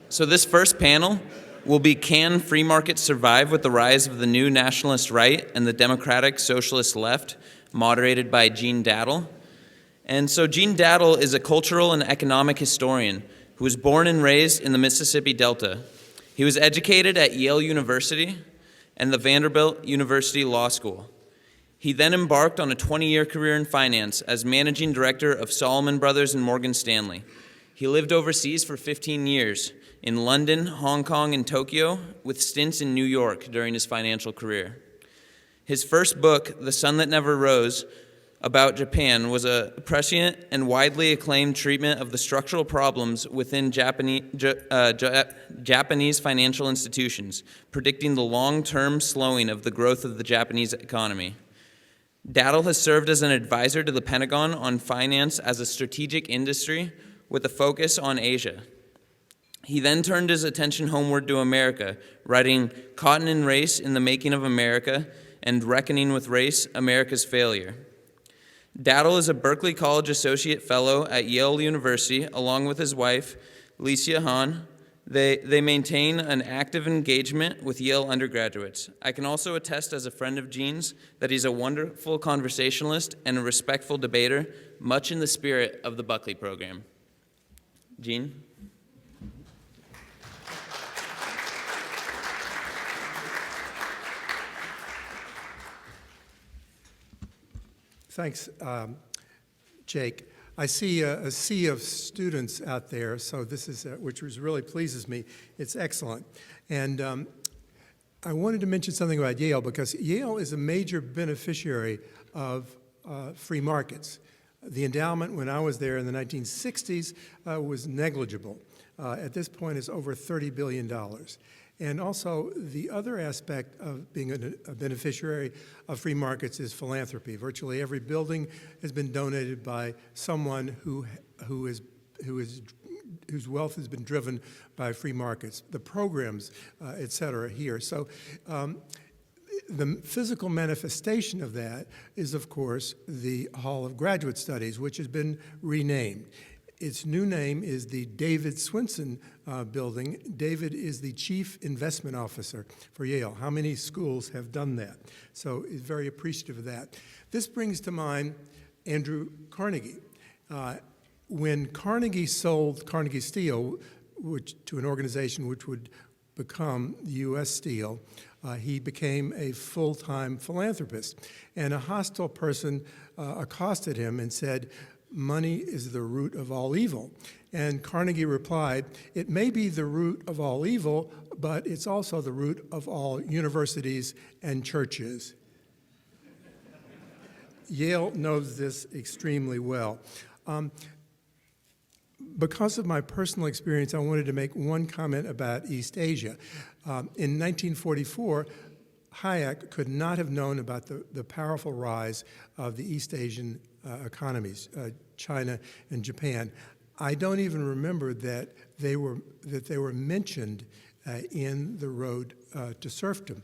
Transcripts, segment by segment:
So this first panel will be Can Free Markets Survive with the Rise of the New Nationalist Right and the Democratic Socialist Left, moderated by Gene Dattel. And so Gene Dattel is a cultural and economic historian who was born and raised in the Mississippi Delta. He was educated at Yale University and the Vanderbilt University Law School. He then embarked on a 20-year career in finance as managing director of Salomon Brothers and Morgan Stanley. He lived overseas for 15 years, in London, Hong Kong, and Tokyo, with stints in New York during his financial career. His first book, The Sun That Never Rose, about Japan, was a prescient and widely acclaimed treatment of the structural problems within Japanese financial institutions, predicting the long-term slowing of the growth of the Japanese economy. Dattel has served as an advisor to the Pentagon on finance as a strategic industry with a focus on Asia. He then turned his attention homeward to America, writing Cotton and Race in the Making of America and Reckoning with Race, America's Failure. Dattel is a Berkeley College Associate Fellow at Yale University, along with his wife, Licia Hahn. They maintain an active engagement with Yale undergraduates. I can also attest as a friend of Gene's that he's a wonderful conversationalist and a respectful debater, much in the spirit of the Buckley program. Gene? Thanks, Jake. I see a sea of students out there, so this is, which really pleases me. It's excellent. And I wanted to mention something about Yale, because Yale is a major beneficiary of free markets. The endowment when I was there in the 1960s was negligible. At this point, it's over $30 billion. And also, the other aspect of being a beneficiary of free markets is philanthropy. Virtually every building has been donated by someone whose wealth has been driven by free markets, the programs, et cetera, here. So the physical manifestation of that is, of course, the Hall of Graduate Studies, which has been renamed. Its new name is the David Swinson building. David is the Chief Investment Officer for Yale. How many schools have done that? So he's very appreciative of that. This brings to mind Andrew Carnegie. When Carnegie sold Carnegie Steel to an organization which would become U.S. Steel, he became a full-time philanthropist. And a hostile person accosted him and said, "Money is the root of all evil." And Carnegie replied, "It may be the root of all evil, but it's also the root of all universities and churches." Yale knows this extremely well. Because of my personal experience, I wanted to make one comment about East Asia. In 1944, Hayek could not have known about the powerful rise of the East Asian economies, China and Japan. I don't even remember that they were mentioned in the road to serfdom.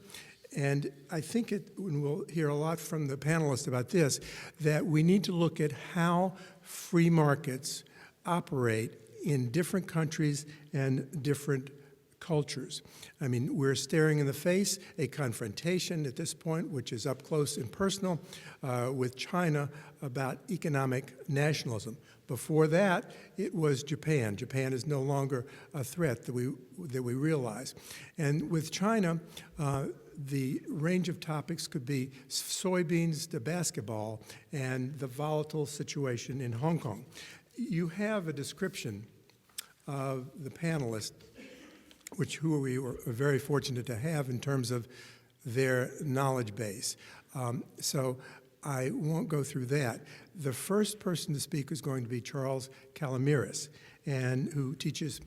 And I think and we'll hear a lot from the panelists about this, that we need to look at how free markets operate in different countries and different cultures. I mean, we're staring in the face a confrontation at this point, which is up close and personal, with China about economic nationalism. Before that, it was Japan. Japan is no longer a threat that we realize. And with China, the range of topics could be soybeans to basketball and the volatile situation in Hong Kong. You have a description of the panelists, who we were very fortunate to have in terms of their knowledge base. So I won't go through that. The first person to speak is going to be Charles Calomiris, who teaches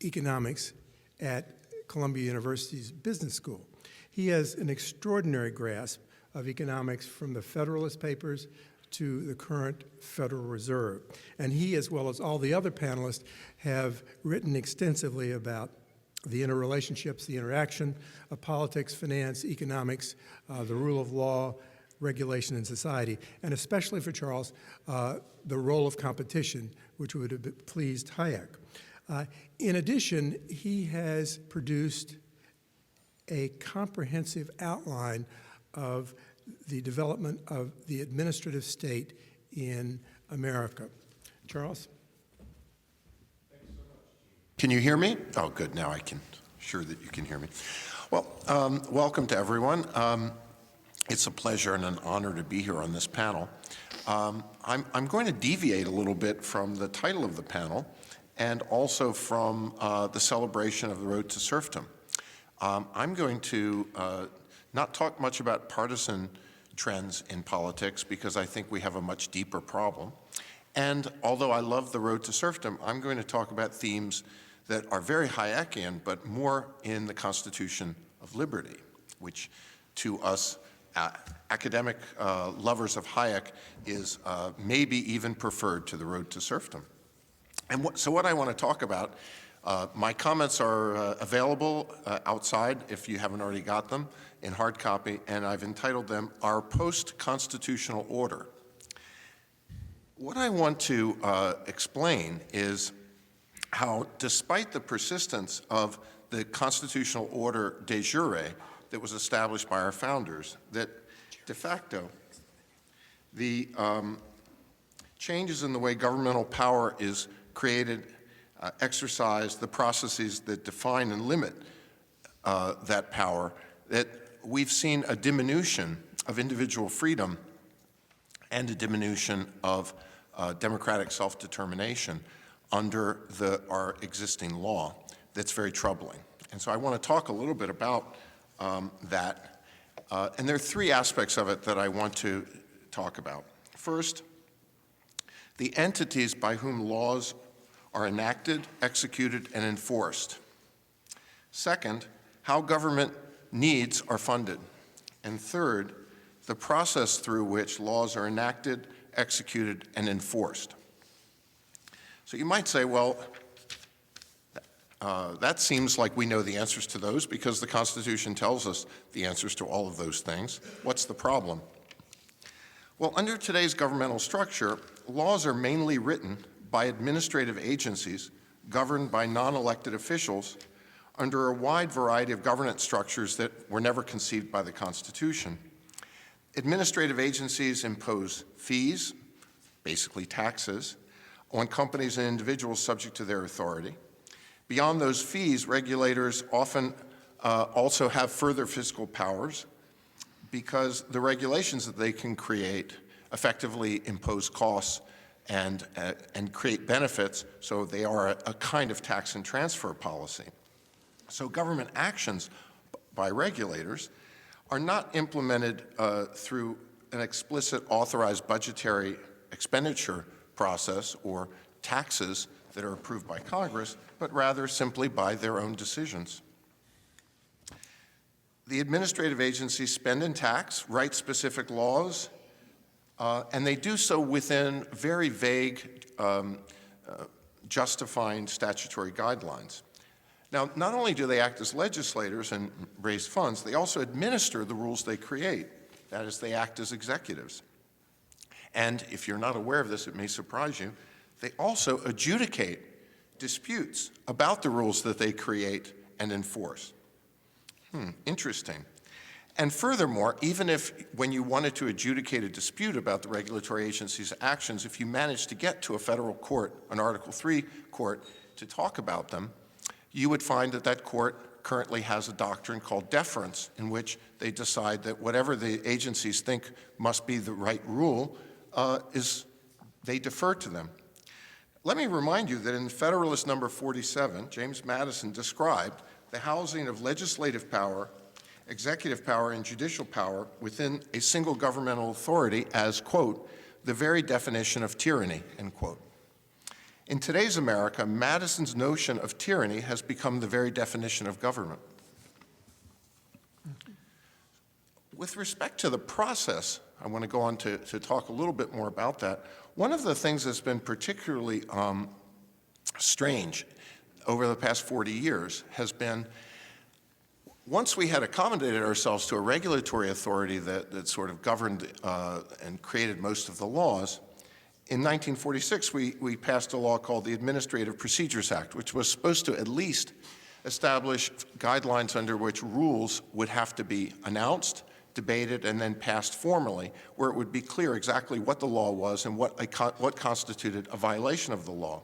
economics at Columbia University's Business School. He has an extraordinary grasp of economics from the Federalist Papers to the current Federal Reserve. And he, as well as all the other panelists, have written extensively about the interrelationships, the interaction of politics, finance, economics, the rule of law, regulation in society, and especially for Charles, the role of competition, which would have pleased Hayek. In addition, he has produced a comprehensive outline of the development of the administrative state in America. Charles? Can you hear me? Oh, good. Now I can. Sure that you can hear me. Well, welcome to everyone. It's a pleasure and an honor to be here on this panel. I'm going to deviate a little bit from the title of the panel and also from the celebration of the road to serfdom. I'm going to not talk much about partisan trends in politics because I think we have a much deeper problem. And although I love the road to serfdom, I'm going to talk about themes that are very Hayekian, but more in the Constitution of Liberty, which to us academic lovers of Hayek is maybe even preferred to the road to serfdom. And so what I want to talk about, my comments are available outside if you haven't already got them in hard copy, and I've entitled them Our Post-Constitutional Order. What I want to explain is how, despite the persistence of the constitutional order de jure that was established by our founders, that de facto the changes in the way governmental power is created, exercised, the processes that define and limit that power, that we've seen a diminution of individual freedom and a diminution of democratic self-determination under our existing law that's very troubling. And so I want to talk a little bit about that. And there are three aspects of it that I want to talk about. First, the entities by whom laws are enacted, executed, and enforced. Second, how government needs are funded. And third, the process through which laws are enacted, executed, and enforced. So you might say, well, that seems like we know the answers to those because the Constitution tells us the answers to all of those things. What's the problem? Well, under today's governmental structure, laws are mainly written by administrative agencies governed by non-elected officials under a wide variety of governance structures that were never conceived by the Constitution. Administrative agencies impose fees, basically taxes, on companies and individuals subject to their authority. Beyond those fees, regulators often also have further fiscal powers because the regulations that they can create effectively impose costs and create benefits, so they are a kind of tax and transfer policy. So government actions by regulators are not implemented through an explicit authorized budgetary expenditure process or taxes that are approved by Congress, but rather simply by their own decisions. The administrative agencies spend and tax, write specific laws, and they do so within very vague justifying statutory guidelines. Now, not only do they act as legislators and raise funds, they also administer the rules they create. That is, they act as executives. And if you're not aware of this, it may surprise you, they also adjudicate disputes about the rules that they create and enforce. Interesting. And furthermore, even if when you wanted to adjudicate a dispute about the regulatory agency's actions, if you managed to get to a federal court, an Article III court, to talk about them, you would find that that court currently has a doctrine called deference, in which they decide that whatever the agencies think must be the right rule, they defer to them. Let me remind you that in Federalist number 47, James Madison described the housing of legislative power, executive power, and judicial power within a single governmental authority as, quote, the very definition of tyranny, end quote. In today's America, Madison's notion of tyranny has become the very definition of government. With respect to the process, I want to go on to talk a little bit more about that. One of the things that's been particularly strange over the past 40 years has been, once we had accommodated ourselves to a regulatory authority that sort of governed and created most of the laws, in 1946, we passed a law called the Administrative Procedures Act, which was supposed to at least establish guidelines under which rules would have to be announced, debated, and then passed formally, where it would be clear exactly what the law was and what constituted a violation of the law.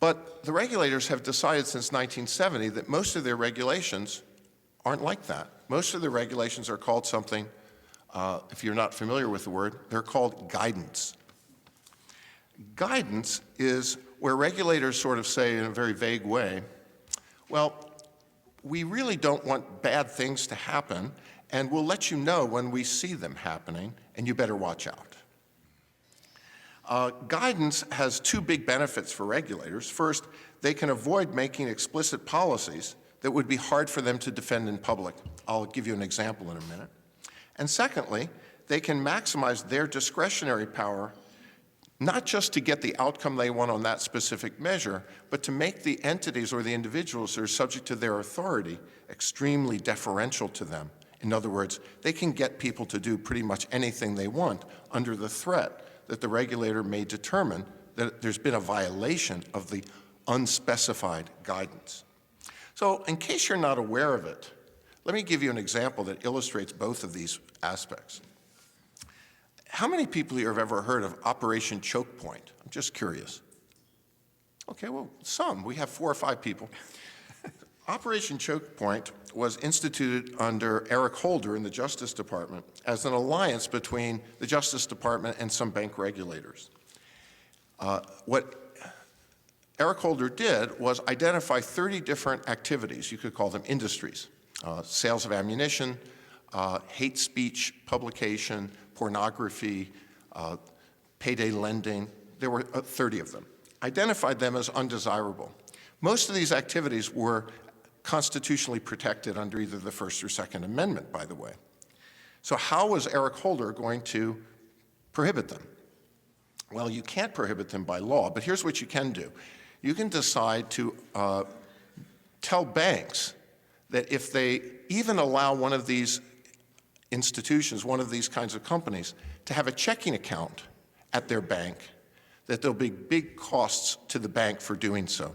But the regulators have decided since 1970 that most of their regulations aren't like that. Most of the regulations are called something, if you're not familiar with the word, they're called guidance. Guidance is where regulators sort of say in a very vague way, well, we really don't want bad things to happen, and we'll let you know when we see them happening, and you better watch out. Guidance has two big benefits for regulators. First, they can avoid making explicit policies that would be hard for them to defend in public. I'll give you an example in a minute. And secondly, they can maximize their discretionary power not just to get the outcome they want on that specific measure, but to make the entities or the individuals that are subject to their authority extremely deferential to them. In other words, they can get people to do pretty much anything they want under the threat that the regulator may determine that there's been a violation of the unspecified guidance. So in case you're not aware of it, let me give you an example that illustrates both of these aspects. How many people here have ever heard of Operation Choke Point? I'm just curious. Okay, well, some. We have 4 or 5 people. Operation Choke Point was instituted under Eric Holder in the Justice Department as an alliance between the Justice Department and some bank regulators. What Eric Holder did was identify 30 different activities, you could call them industries, sales of ammunition, hate speech publication, pornography, payday lending. There were 30 of them. Identified them as undesirable. Most of these activities were constitutionally protected under either the First or Second Amendment, by the way. So how was Eric Holder going to prohibit them? Well, you can't prohibit them by law, but here's what you can do. You can decide to tell banks that if they even allow one of these institutions, one of these kinds of companies, to have a checking account at their bank, that there'll be big costs to the bank for doing so.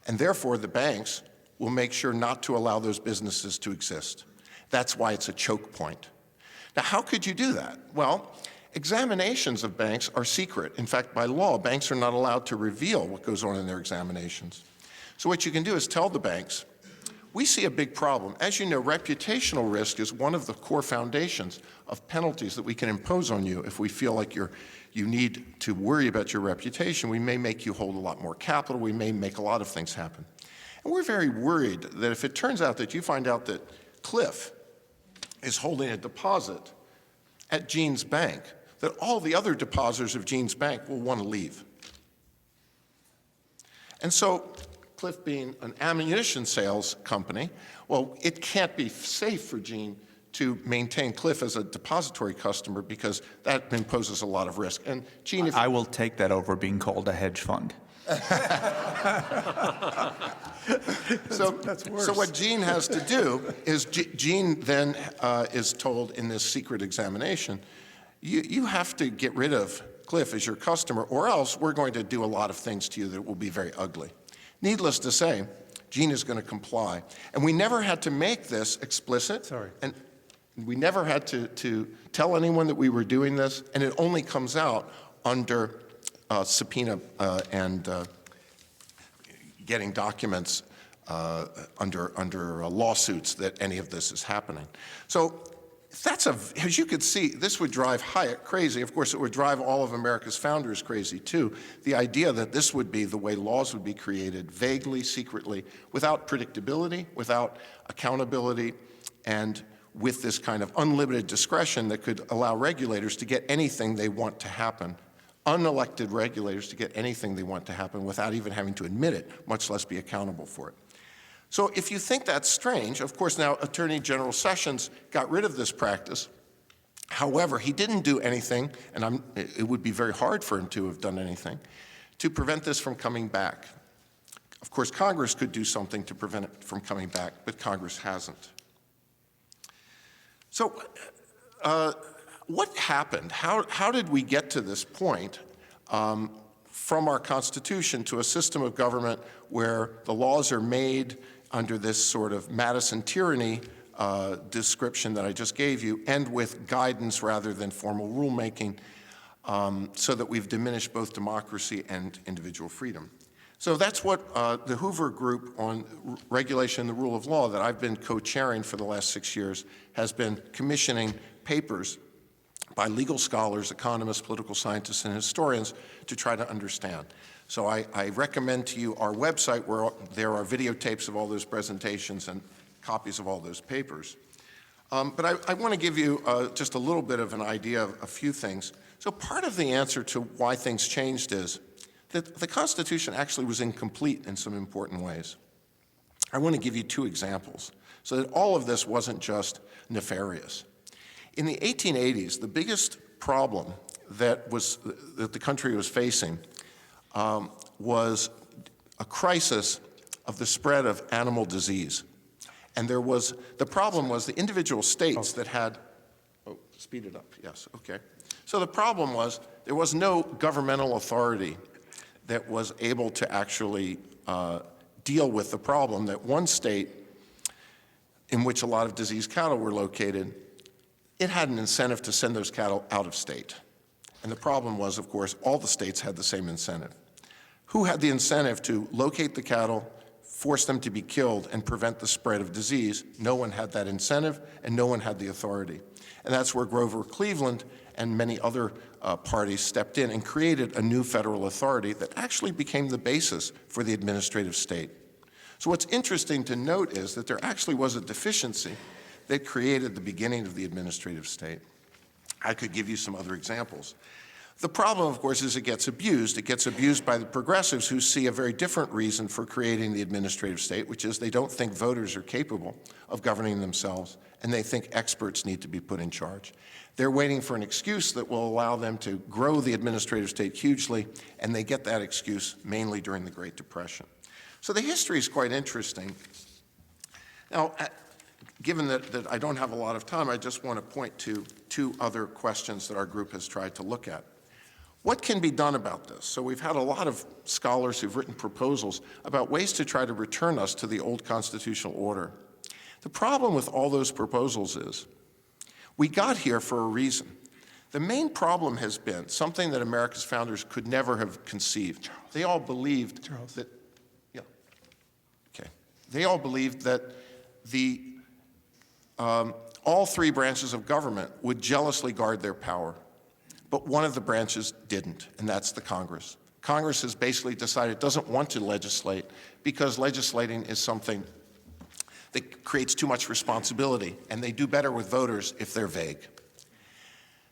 And therefore, the banks will make sure not to allow those businesses to exist. That's why it's a choke point. Now, how could you do that? Well, examinations of banks are secret. In fact, by law, banks are not allowed to reveal what goes on in their examinations. So what you can do is tell the banks, we see a big problem. As you know, reputational risk is one of the core foundations of penalties that we can impose on you if we feel like you need to worry about your reputation. We may make you hold a lot more capital. We may make a lot of things happen. And we're very worried that if it turns out that you find out that Cliff is holding a deposit at Gene's bank, that all the other depositors of Gene's bank will want to leave. And so Cliff being an ammunition sales company, well, it can't be safe for Gene to maintain Cliff as a depository customer because that imposes a lot of risk. And Gene, I will take that over being called a hedge fund. That's worse. So what Gene has to do is Gene then is told in this secret examination, you have to get rid of Cliff as your customer, or else we're going to do a lot of things to you that will be very ugly. Needless to say, Gene is going to comply. And we never had to make this explicit. Sorry. And we never had to tell anyone that we were doing this, and it only comes out under subpoena and getting documents under lawsuits that any of this is happening. So as you could see, this would drive Hayek crazy. Of course, it would drive all of America's founders crazy, too. The idea that this would be the way laws would be created, vaguely, secretly, without predictability, without accountability, and with this kind of unlimited discretion that could allow regulators to get anything they want to happen, unelected regulators to get anything they want to happen without even having to admit it, much less be accountable for it. So if you think that's strange, of course now Attorney General Sessions got rid of this practice. However, he didn't do anything, and it would be very hard for him to have done anything, to prevent this from coming back. Of course, Congress could do something to prevent it from coming back, but Congress hasn't. So what happened? How did we get to this point from our Constitution to a system of government where the laws are made under this sort of Madison tyranny description that I just gave you, and with guidance rather than formal rulemaking, so that we've diminished both democracy and individual freedom? So that's what the Hoover Group on Regulation and the Rule of Law that I've been co-chairing for the last 6 years has been commissioning papers by legal scholars, economists, political scientists, and historians to try to understand. So I recommend to you our website where there are videotapes of all those presentations and copies of all those papers. But I want to give you just a little bit of an idea of a few things. So part of the answer to why things changed is that the Constitution actually was incomplete in some important ways. I want to give you 2 examples so that all of this wasn't just nefarious. In the 1880s, the biggest problem that the country was facing was a crisis of the spread of animal disease. And the problem was the individual states that had, speed it up, yes, okay. So the problem was there was no governmental authority that was able to actually deal with the problem that one state in which a lot of diseased cattle were located, it had an incentive to send those cattle out of state. And the problem was, of course, all the states had the same incentive. Who had the incentive to locate the cattle, force them to be killed, and prevent the spread of disease? No one had that incentive, and no one had the authority. And that's where Grover Cleveland and many other parties stepped in and created a new federal authority that actually became the basis for the administrative state. So what's interesting to note is that there actually was a deficiency that created the beginning of the administrative state. I could give you some other examples. The problem, of course, is it gets abused. It gets abused by the progressives who see a very different reason for creating the administrative state, which is they don't think voters are capable of governing themselves, and they think experts need to be put in charge. They're waiting for an excuse that will allow them to grow the administrative state hugely, and they get that excuse mainly during the Great Depression. So the history is quite interesting. Now, given that I don't have a lot of time, I just want to point to 2 other questions that our group has tried to look at. What can be done about this? So we've had a lot of scholars who've written proposals about ways to try to return us to the old constitutional order. The problem with all those proposals is we got here for a reason. The main problem has been something that America's founders could never have conceived. They all believed that, they all believed that all 3 branches of government would jealously guard their power. But one of the branches didn't, and that's the Congress. Congress has basically decided it doesn't want to legislate because legislating is something that creates too much responsibility, and they do better with voters if they're vague.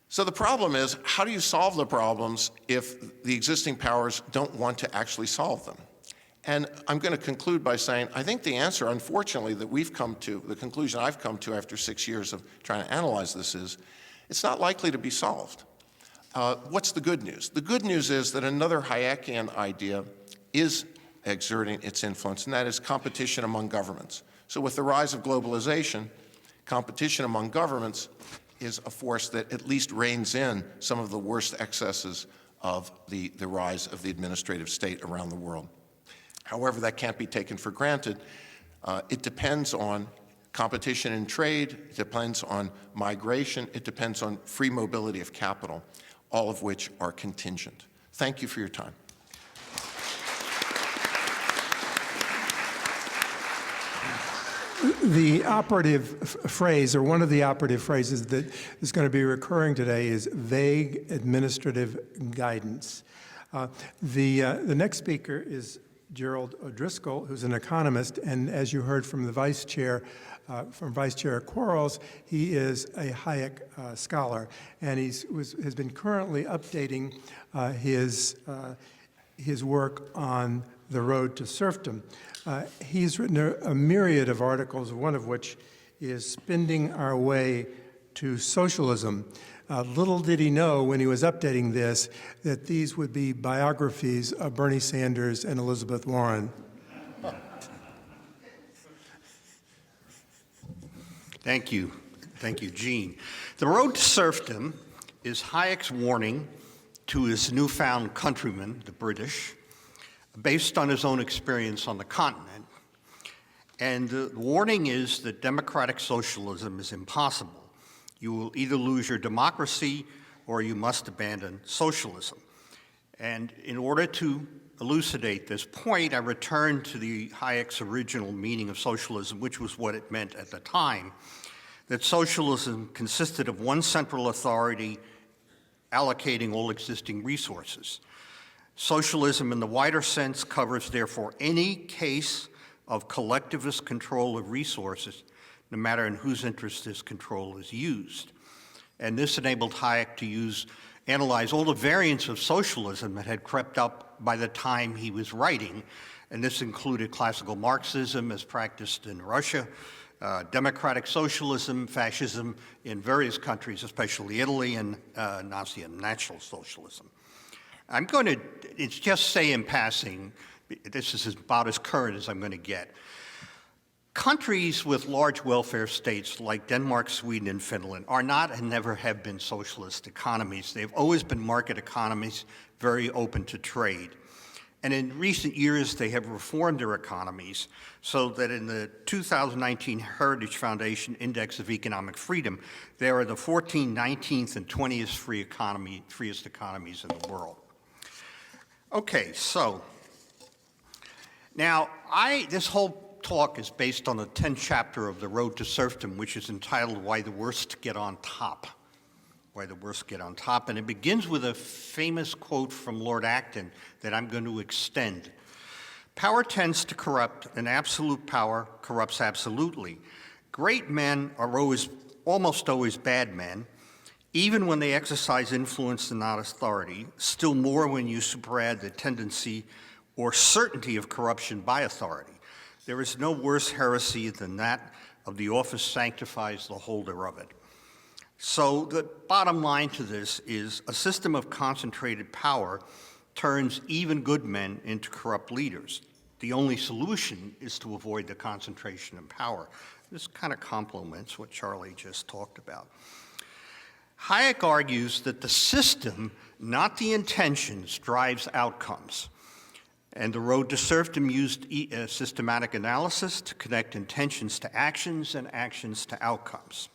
So the problem is, how do you solve the problems if the existing powers don't want to actually solve them? And I'm going to conclude by saying, I think the answer, unfortunately, that we've come to, the conclusion I've come to after 6 years of trying to analyze this is, it's not likely to be solved. What's the good news? The good news is that another Hayekian idea is exerting its influence, and that is competition among governments. So with the rise of globalization, competition among governments is a force that at least reins in some of the worst excesses of the rise of the administrative state around the world. However, that can't be taken for granted. It depends on competition in trade, it depends on migration, it depends on free mobility of capital, all of which are contingent. Thank you for your time. The operative phrase, or one of the operative phrases that is going to be recurring today, is vague administrative guidance. The next speaker is Gerald O'Driscoll, who's an economist, and as you heard from the Vice Chair, from Vice Chair Quarles, he is a Hayek scholar, and has been currently updating his work on the road to serfdom. He's written a myriad of articles, one of which is Spending Our Way to Socialism. Little did he know when he was updating this that these would be biographies of Bernie Sanders and Elizabeth Warren. Thank you. Thank you, Gene. The road to serfdom is Hayek's warning to his newfound countrymen, the British, based on his own experience on the continent. And the warning is that democratic socialism is impossible. You will either lose your democracy or you must abandon socialism. And in order to elucidate this point, I return to Hayek's original meaning of socialism, which was what it meant at the time, that socialism consisted of one central authority allocating all existing resources. Socialism in the wider sense covers, therefore, any case of collectivist control of resources, no matter in whose interest this control is used. And this enabled Hayek to analyze all the variants of socialism that had crept up by the time he was writing, and this included classical Marxism as practiced in Russia, democratic socialism, fascism in various countries, especially Italy, and Nazi and National Socialism. I'm going to just say in passing, this is about as current as I'm going to get. Countries with large welfare states like Denmark, Sweden, and Finland are not and never have been socialist economies. They've always been market economies, very open to trade. And in recent years, they have reformed their economies so that in the 2019 Heritage Foundation Index of Economic Freedom, they are the 14th, 19th, and 20th freest economies in the world. Okay, so now this whole talk is based on the 10th chapter of The Road to Serfdom, which is entitled Why the Worst Get on Top. Why the Worst Get on Top. And it begins with a famous quote from Lord Acton that I'm going to extend. Power tends to corrupt, and absolute power corrupts absolutely. Great men are almost always bad men, even when they exercise influence and not authority, still more when you superadd the tendency or certainty of corruption by authority. There is no worse heresy than that of the office sanctifies the holder of it. So the bottom line to this is a system of concentrated power turns even good men into corrupt leaders. The only solution is to avoid the concentration of power. This kind of complements what Charlie just talked about. Hayek argues that the system, not the intentions, drives outcomes. And The Road to Serfdom used systematic analysis to connect intentions to actions and actions to outcomes.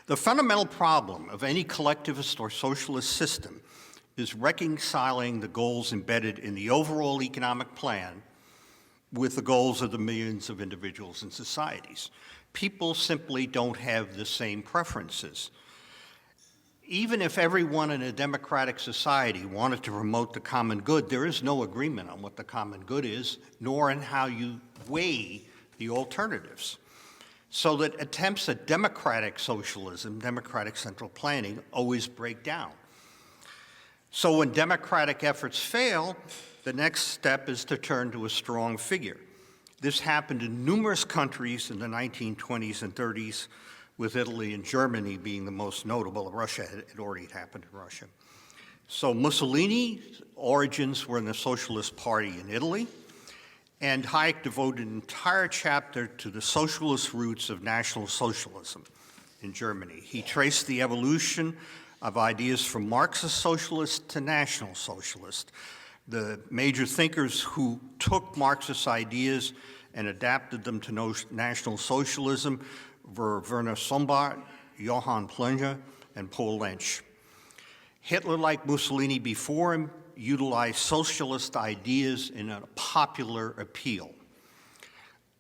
The fundamental problem of any collectivist or socialist system is reconciling the goals embedded in the overall economic plan with the goals of the millions of individuals and societies. People simply don't have the same preferences. Even if everyone in a democratic society wanted to promote the common good, there is no agreement on what the common good is, nor in how you weigh the alternatives. So that attempts at democratic socialism, democratic central planning, always break down. So when democratic efforts fail, the next step is to turn to a strong figure. This happened in numerous countries in the 1920s and 30s, with Italy and Germany being the most notable. Russia had already happened in Russia. So Mussolini's origins were in the Socialist Party in Italy, and Hayek devoted an entire chapter to the socialist roots of National Socialism in Germany. He traced the evolution of ideas from Marxist socialist to National Socialist. The major thinkers who took Marxist ideas and adapted them to National Socialism were Werner Sombart, Johann Plunge, and Paul Lensch. Hitler, like Mussolini before him, utilized socialist ideas in a popular appeal.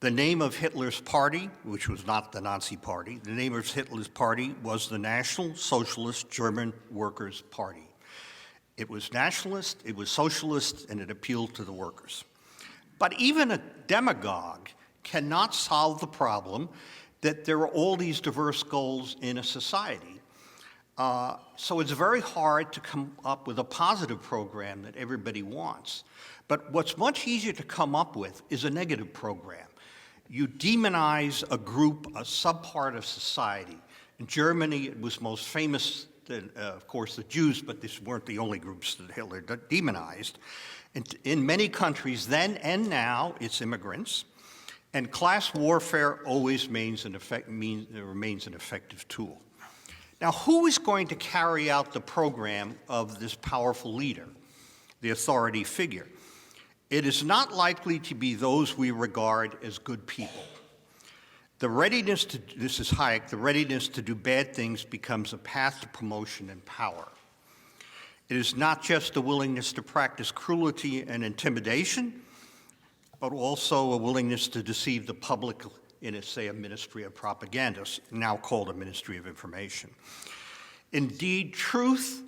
The name of Hitler's party, which was not the Nazi Party, the name of Hitler's party was the National Socialist German Workers' Party. It was nationalist, it was socialist, and it appealed to the workers. But even a demagogue cannot solve the problem that there are all these diverse goals in a society. So it's very hard to come up with a positive program that everybody wants. But what's much easier to come up with is a negative program. You demonize a group, a subpart of society. In Germany, it was most famous, of course, the Jews, but these weren't the only groups that Hitler demonized. And in many countries then and now, it's immigrants. And class warfare always remains an effective tool. Now, who is going to carry out the program of this powerful leader, the authority figure? It is not likely to be those we regard as good people. The readiness to, this is Hayek, the readiness to do bad things becomes a path to promotion and power. It is not just a willingness to practice cruelty and intimidation, but also a willingness to deceive the public in, say, a ministry of propaganda, now called a ministry of information. Indeed, truth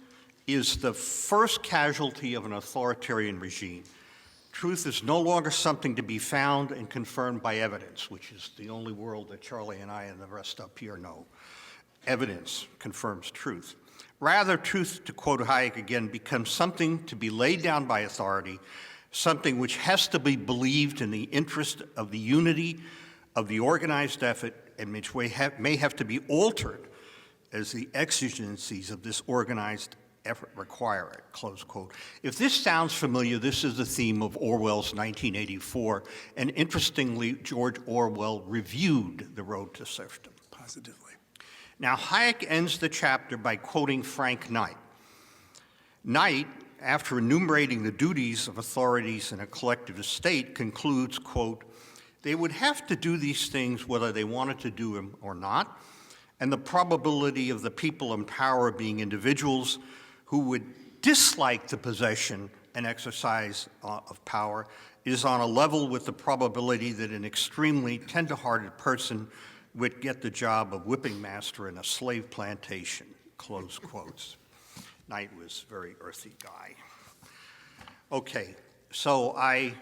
is the first casualty of an authoritarian regime. Truth is no longer something to be found and confirmed by evidence, which is the only world that Charlie and I and the rest up here know. Evidence confirms truth. Rather, truth, to quote Hayek again, becomes something to be laid down by authority, something which has to be believed in the interest of the unity of the organized effort, and which may have to be altered as the exigencies of this organized effort require it, close quote. If this sounds familiar, this is the theme of Orwell's 1984, and interestingly, George Orwell reviewed The Road to Serfdom. Positively. Now, Hayek ends the chapter by quoting Frank Knight. Knight, after enumerating the duties of authorities in a collectivist state, concludes, quote, they would have to do these things whether they wanted to do them or not, and the probability of the people in power being individuals who would dislike the possession and exercise of power is on a level with the probability that an extremely tender-hearted person would get the job of whipping master in a slave plantation, close quotes. Knight was a very earthy guy. Okay, so I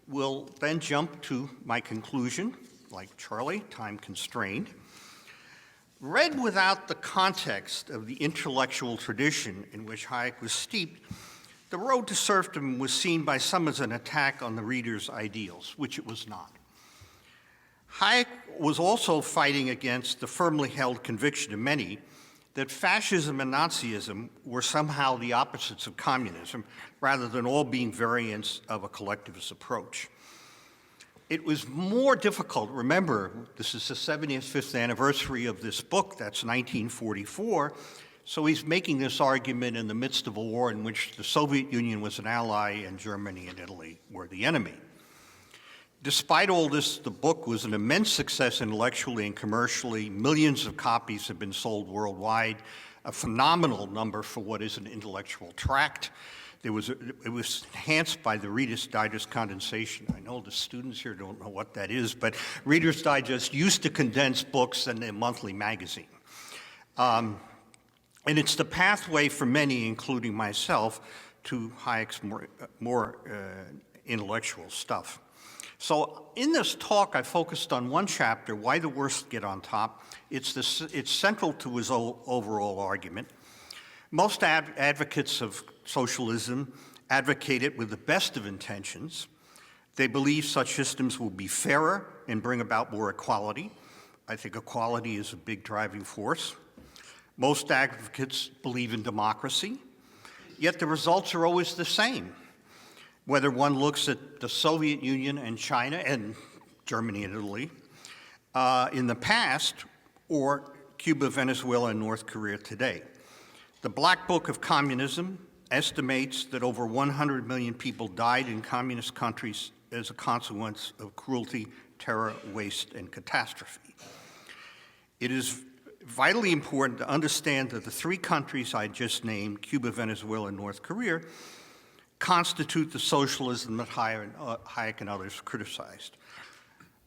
will then jump to my conclusion, like Charlie, time constrained. Read without the context of the intellectual tradition in which Hayek was steeped, The Road to Serfdom was seen by some as an attack on the reader's ideals, which it was not. Hayek was also fighting against the firmly held conviction of many that fascism and Nazism were somehow the opposites of communism, rather than all being variants of a collectivist approach. It was more difficult. Remember, this is the 75th anniversary of this book, that's 1944, so he's making this argument in the midst of a war in which the Soviet Union was an ally and Germany and Italy were the enemy. Despite all this, the book was an immense success intellectually and commercially. Millions of copies have been sold worldwide, a phenomenal number for what is an intellectual tract. It was enhanced by the Reader's Digest condensation. I know the students here don't know what that is, but Reader's Digest used to condense books in a monthly magazine. And it's the pathway for many, including myself, to Hayek's more intellectual stuff. So in this talk, I focused on one chapter, Why the Worst Get on Top. It's central to his overall argument. Most advocates of socialism advocate it with the best of intentions. They believe such systems will be fairer and bring about more equality. I think equality is a big driving force. Most advocates believe in democracy, yet the results are always the same. Whether one looks at the Soviet Union and China and Germany and Italy in the past, or Cuba, Venezuela, and North Korea today. The Black Book of Communism estimates that over 100 million people died in communist countries as a consequence of cruelty, terror, waste, and catastrophe. It is vitally important to understand that the three countries I just named, Cuba, Venezuela, and North Korea, constitute the socialism that Hayek and others criticized.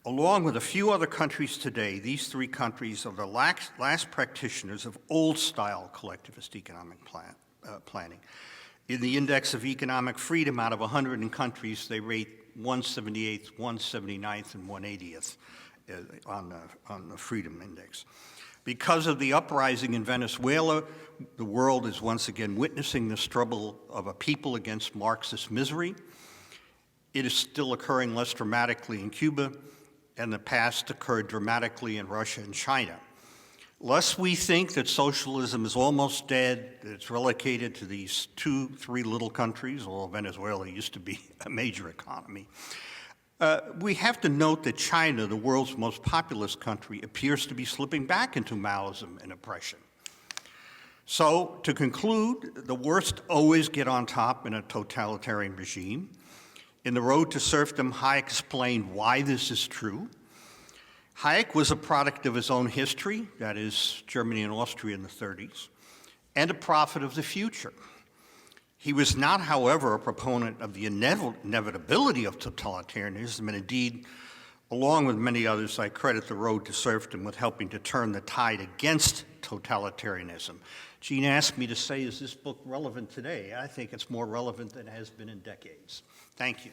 Along with a few other countries today, these three countries are the last practitioners of old-style collectivist economic planning. In the Index of Economic Freedom, out of 100 countries, they rate 178th, 179th, and 180th on the Freedom Index. Because of the uprising in Venezuela, the world is once again witnessing the struggle of a people against Marxist misery. It is still occurring less dramatically in Cuba, and the past occurred dramatically in Russia and China. Lest we think that socialism is almost dead, that it's relegated to these 2-3 little countries, although Venezuela used to be a major economy, we have to note that China, the world's most populous country, appears to be slipping back into Maoism and oppression. So, to conclude, the worst always get on top in a totalitarian regime. In The Road to Serfdom, Hayek explained why this is true. Hayek was a product of his own history, that is, Germany and Austria in the 30s, and a prophet of the future. He was not, however, a proponent of the inevitability of totalitarianism, and indeed, along with many others, I credit The Road to Serfdom with helping to turn the tide against totalitarianism. Gene asked me to say, is this book relevant today? I think it's more relevant than it has been in decades. Thank you.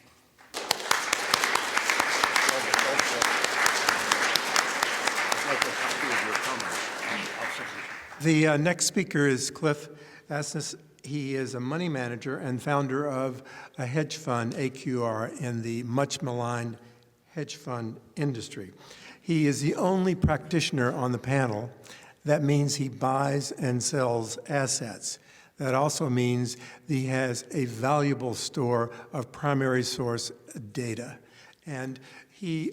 The next speaker is Cliff Asness. He is a money manager and founder of a hedge fund, AQR, in the much maligned hedge fund industry. He is the only practitioner on the panel. That means he buys and sells assets. That also means he has a valuable store of primary source data. And he,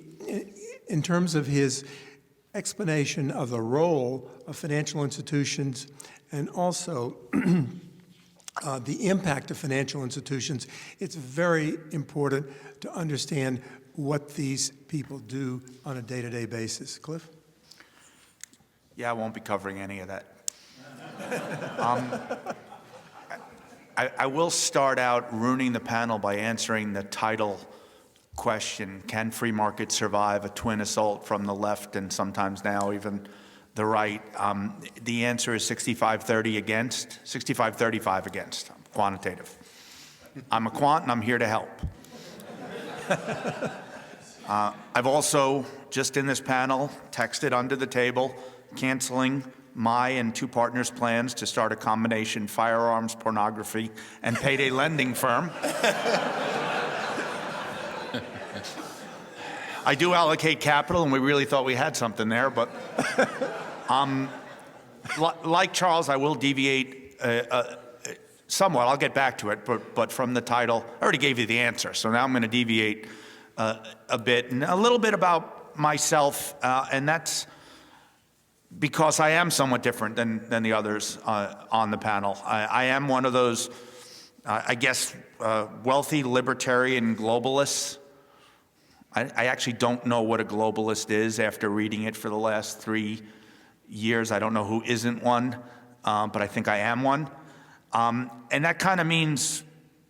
in terms of his explanation of the role of financial institutions and also the impact of financial institutions, it's very important to understand what these people do on a day-to-day basis. Cliff? Yeah, I won't be covering any of that. I will start out ruining the panel by answering the title question, can free markets survive a twin assault from the left and sometimes now even the right? The answer is 65-30 against, 65-35 against. I'm quantitative. I'm a quant and I'm here to help. I've also, just in this panel, texted under the table, canceling my and two partners' plans to start a combination firearms, pornography, and payday lending firm. I do allocate capital, and we really thought we had something there, but like Charles, I will deviate somewhat. I'll get back to it, but from the title, I already gave you the answer, so now I'm going to deviate a bit, and a little bit about myself, and that's because I am somewhat different than the others on the panel. I am one of those, I guess, wealthy libertarian globalists. I actually don't know what a globalist is after reading it for the last 3 years. I don't know who isn't one, but I think I am one. And that kind of means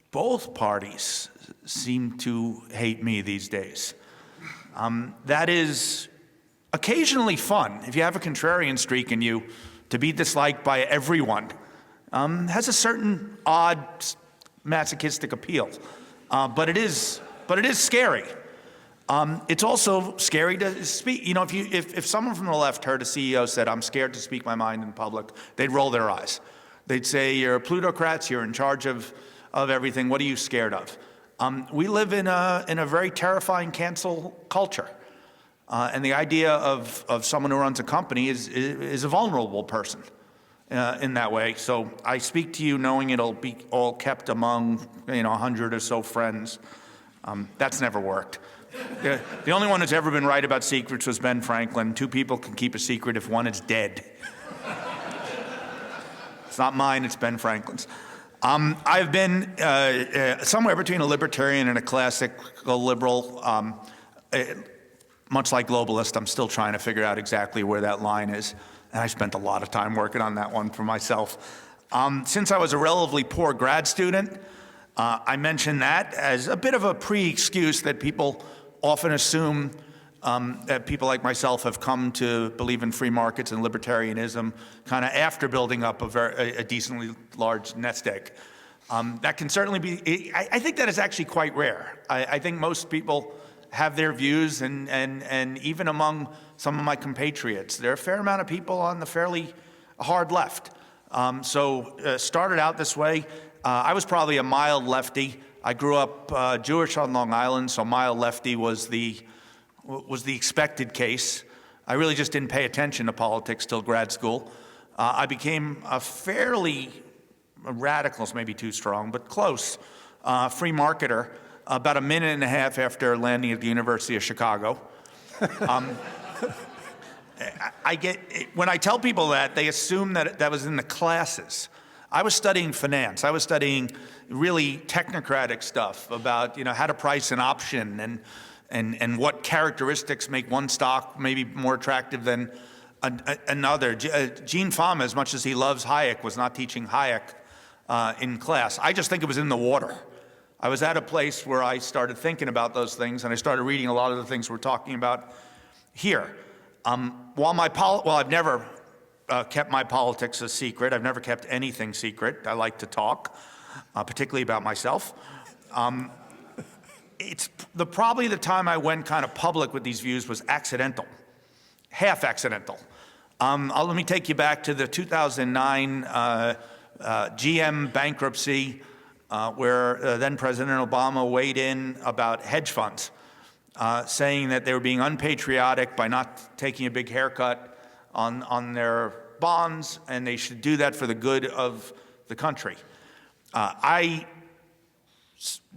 both parties seem to hate me these days. That is occasionally fun. If you have a contrarian streak in you, to be disliked by everyone has a certain odd masochistic appeal. But it is scary. It's also scary to speak. You know, if someone from the left heard a CEO said, "I'm scared to speak my mind in public," they'd roll their eyes. They'd say, "You're plutocrats. You're in charge of everything. What are you scared of?" We live in a very terrifying cancel culture, and the idea of someone who runs a company is a vulnerable person in that way. So I speak to you knowing it'll be all kept among 100 or so friends. That's never worked. The only one who's ever been right about secrets was Ben Franklin. 2 people can keep a secret if one is dead. It's not mine, it's Ben Franklin's. I've been somewhere between a libertarian and a classical liberal. Much like globalist, I'm still trying to figure out exactly where that line is. And I spent a lot of time working on that one for myself. Since I was a relatively poor grad student, I mention that as a bit of a pre-excuse that people often assume that people like myself have come to believe in free markets and libertarianism kind of after building up a decently large nest egg. That can certainly be, I think that is actually quite rare. I think most people have their views, and even among some of my compatriots, there are a fair amount of people on the fairly hard left. Started out this way. I was probably a mild lefty. I grew up Jewish on Long Island, so mild lefty was the expected case. I really just didn't pay attention to politics till grad school. I became a fairly radical, maybe too strong, but close, free marketer about a minute and a half after landing at the University of Chicago. when I tell people that, they assume that that was in the classes. I was studying finance. I was studying really technocratic stuff about, how to price an option and what characteristics make one stock maybe more attractive than another. Gene Fama, as much as he loves Hayek, was not teaching Hayek in class. I just think it was in the water. I was at a place where I started thinking about those things, and I started reading a lot of the things we're talking about here. While I've never kept my politics a secret. I've never kept anything secret. I like to talk, particularly about myself. It's probably the time I went kind of public with these views was accidental, half accidental. Let me take you back to the 2009 GM bankruptcy, where then President Obama weighed in about hedge funds, saying that they were being unpatriotic by not taking a big haircut on their bonds, and they should do that for the good of the country. I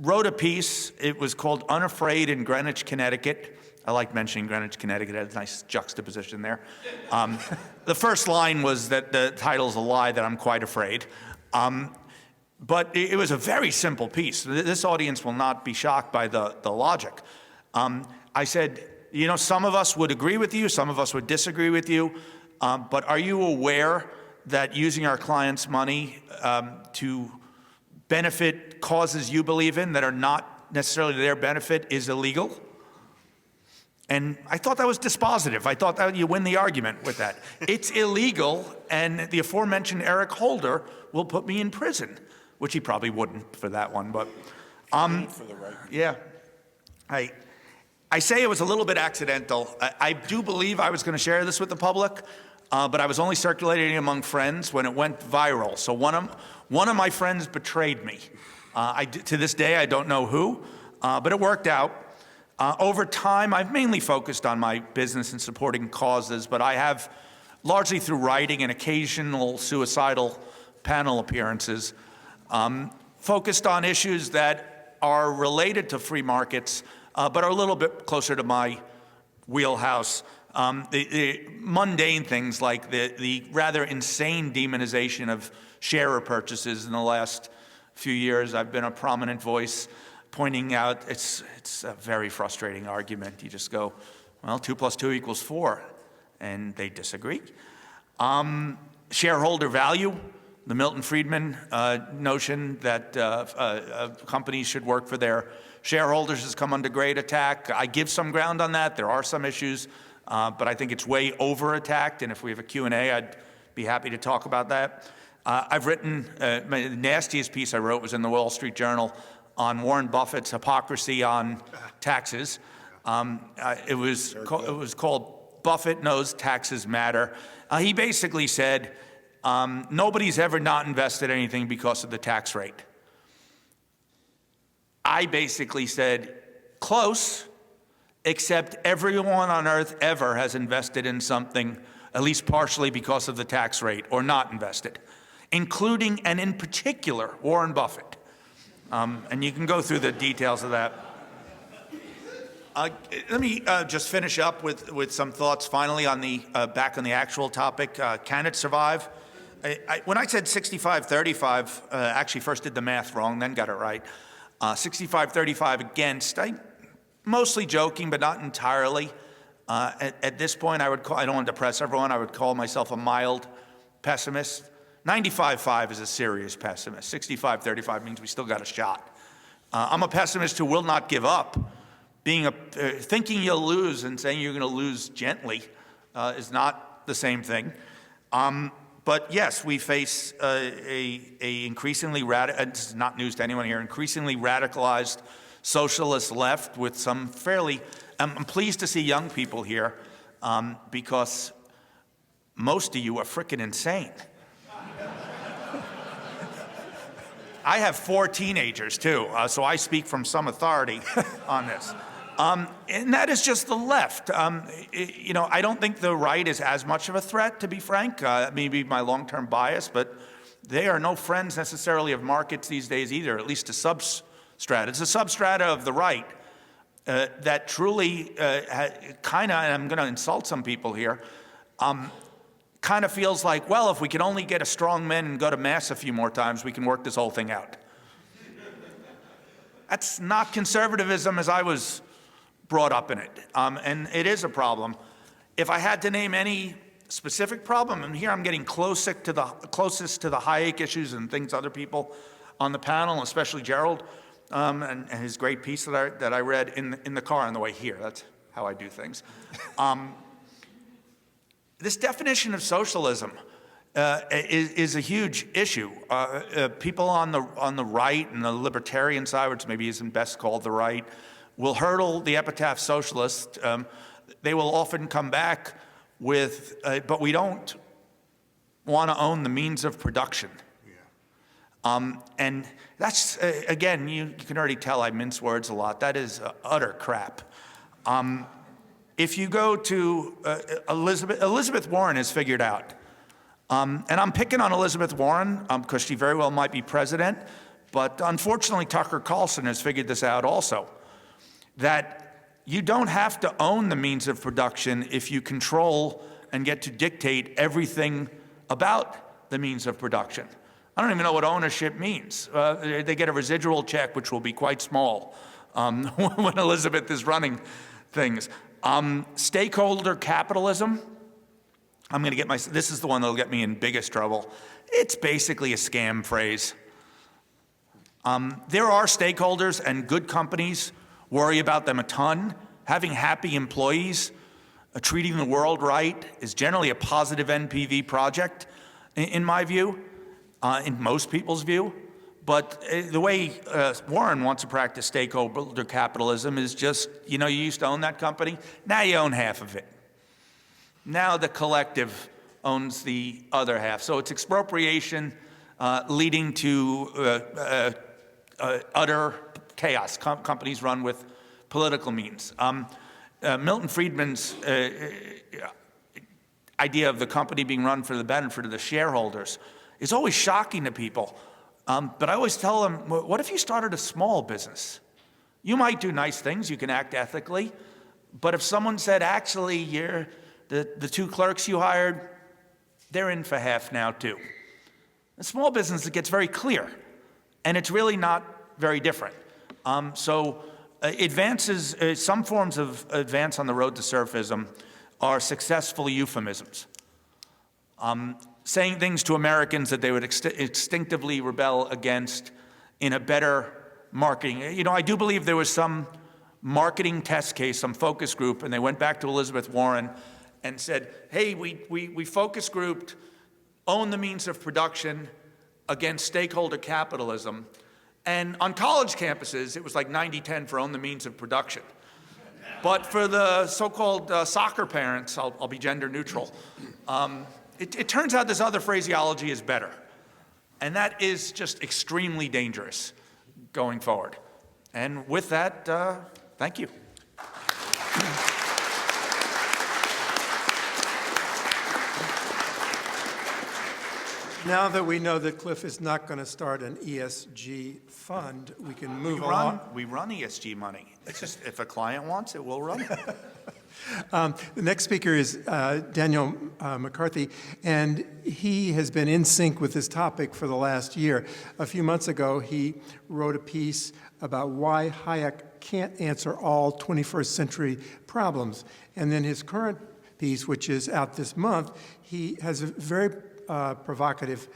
wrote a piece. It was called Unafraid in Greenwich, Connecticut. I like mentioning Greenwich, Connecticut. It had a nice juxtaposition there. The first line was that the title's a lie, that I'm quite afraid. But it was a very simple piece. This audience will not be shocked by the logic. I said, some of us would agree with you, some of us would disagree with you, but are you aware that using our clients' money to benefit causes you believe in that are not necessarily to their benefit is illegal? And I thought that was dispositive. I thought that you win the argument with that. It's illegal, and the aforementioned Eric Holder will put me in prison, which he probably wouldn't for that one, but For the record. yeah. I say it was a little bit accidental. I do believe I was going to share this with the public, but I was only circulating among friends when it went viral. So one of my friends betrayed me. To this day, I don't know who, but it worked out. Over time, I've mainly focused on my business and supporting causes, but I have, largely through writing and occasional suicidal panel appearances, focused on issues that are related to free markets, but are a little bit closer to my wheelhouse. The mundane things like the rather insane demonization of share repurchases in the last few years. I've been a prominent voice pointing out it's a very frustrating argument. You just go, well, 2 + 2 = 4, and they disagree. Shareholder value, the Milton Friedman notion that companies should work for their shareholders has come under great attack. I give some ground on that. There are some issues, but I think it's way over-attacked, and if we have a Q&A, I'd be happy to talk about that. I've written, the nastiest piece I wrote was in the Wall Street Journal on Warren Buffett's hypocrisy on taxes. It was called Buffett Knows Taxes Matter. He basically said, nobody's ever not invested anything because of the tax rate. I basically said, close, except everyone on earth ever has invested in something, at least partially because of the tax rate, or not invested, including and in particular Warren Buffett. And you can go through the details of that. Let me just finish up with some thoughts finally on back on the actual topic. Can it survive? When I said 65-35, actually first did the math wrong, then got it right. 65-35 against, mostly joking, but not entirely. At this point, I don't want to depress everyone, I would call myself a mild pessimist. 95-5 is a serious pessimist. 65-35 means we still got a shot. I'm a pessimist who will not give up. Thinking you'll lose and saying you're going to lose gently is not the same thing. But yes, we face a increasingly this is not news to anyone here, increasingly radicalized socialist left with some fairly, I'm pleased to see young people here because most of you are frickin' insane. I have 4 teenagers too, so I speak from some authority on this. And that is just the left. I don't think the right is as much of a threat, to be frank. Maybe my long-term bias, but they are no friends necessarily of markets these days either, at least a substrata. It's a substrata of the right that truly and I'm going to insult some people here, kind of feels like, well, if we can only get a strong man and go to Mass a few more times, we can work this whole thing out. That's not conservatism as I was brought up in it, and it is a problem. If I had to name any specific problem, and here I'm getting closest to the Hayek issues and things other people on the panel, especially Gerald, and his great piece that I read in the car on the way here. That's how I do things. This definition of socialism is a huge issue. People on the right and the libertarian side, which maybe isn't best called the right, will hurdle the epitaph socialist. They will often come back with, but we don't want to own the means of production. And that's, again, you can already tell I mince words a lot. That is utter crap. If you go to Elizabeth Warren has figured out, and I'm picking on Elizabeth Warren because she very well might be president, but unfortunately Tucker Carlson has figured this out also, that you don't have to own the means of production if you control and get to dictate everything about the means of production. I don't even know what ownership means. They get a residual check, which will be quite small when Elizabeth is running things. Stakeholder capitalism, I'm going to get this is the one that'll get me in biggest trouble. It's basically a scam phrase. There are stakeholders, and good companies worry about them a ton. Having happy employees, treating the world right is generally a positive NPV project, in my view, in most people's view. But the way Warren wants to practice stakeholder capitalism is just, you used to own that company, now you own half of it. Now the collective owns the other half. So it's expropriation leading to utter chaos. Companies run with political means. Milton Friedman's idea of the company being run for the benefit of the shareholders is always shocking to people. But I always tell them, what if you started a small business? You might do nice things, you can act ethically, but if someone said, actually, the two clerks you hired, they're in for half now too. A small business, it gets very clear, and it's really not very different. So advances, some forms of advance on the road to serfism are successful euphemisms. Saying things to Americans that they would instinctively rebel against in a better marketing. I do believe there was some marketing test case, some focus group, and they went back to Elizabeth Warren and said, hey, we focus grouped, own the means of production against stakeholder capitalism. And on college campuses, it was like 90-10 for own the means of production. But for the so-called soccer parents, I'll be gender neutral, it turns out this other phraseology is better. And that is just extremely dangerous going forward. And with that, thank you. Now that we know that Cliff is not going to start an ESG fund, we can move on. We run ESG money. It's just if a client wants it, we'll run it. The next speaker is Daniel McCarthy, and he has been in sync with this topic for the last year. A few months ago, he wrote a piece about why Hayek can't answer all 21st century problems. And then his current piece, which is out this month, he has a very provocative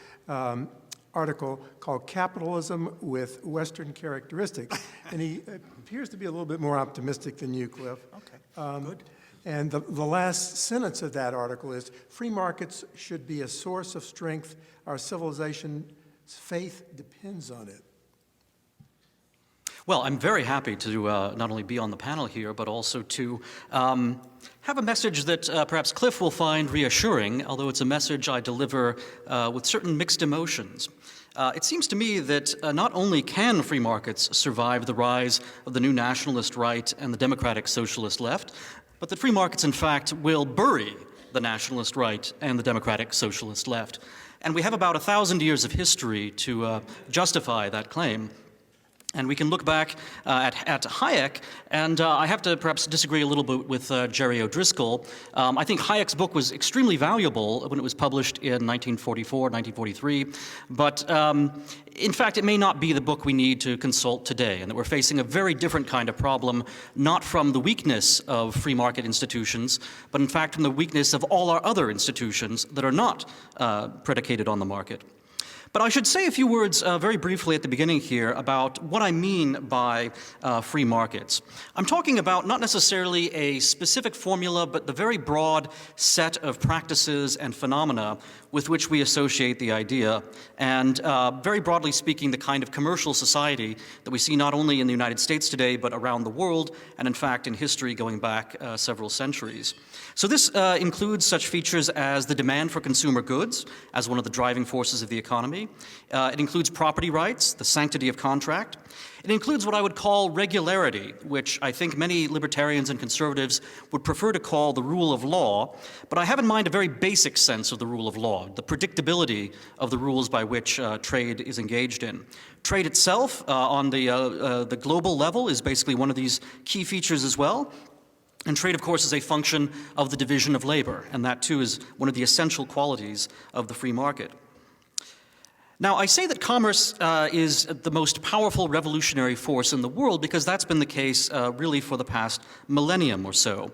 article called Capitalism with Western Characteristics. And he appears to be a little bit more optimistic than you, Cliff. Okay, good. And the last sentence of that article is, free markets should be a source of strength. Our civilization's faith depends on it. Well, I'm very happy to not only be on the panel here, but also to have a message that perhaps Cliff will find reassuring, although it's a message I deliver with certain mixed emotions. It seems to me that not only can free markets survive the rise of the new nationalist right and the democratic socialist left, but that free markets, in fact, will bury the nationalist right and the democratic socialist left. And we have about 1,000 years of history to justify that claim. And we can look back at Hayek, and I have to perhaps disagree a little bit with Jerry O'Driscoll. I think Hayek's book was extremely valuable when it was published in 1944, 1943, but in fact, it may not be the book we need to consult today, and that we're facing a very different kind of problem, not from the weakness of free market institutions, but in fact from the weakness of all our other institutions that are not predicated on the market. But I should say a few words very briefly at the beginning here about what I mean by free markets. I'm talking about not necessarily a specific formula, but the very broad set of practices and phenomena with which we associate the idea, and very broadly speaking, the kind of commercial society that we see not only in the United States today, but around the world, and in fact in history going back several centuries. So this includes such features as the demand for consumer goods as one of the driving forces of the economy. It includes property rights, the sanctity of contract. It includes what I would call regularity, which I think many libertarians and conservatives would prefer to call the rule of law, but I have in mind a very basic sense of the rule of law, the predictability of the rules by which trade is engaged in. Trade itself on the global level is basically one of these key features as well. And trade, of course, is a function of the division of labor, and that too is one of the essential qualities of the free market. Now, I say that commerce is the most powerful revolutionary force in the world because that's been the case really for the past millennium or so.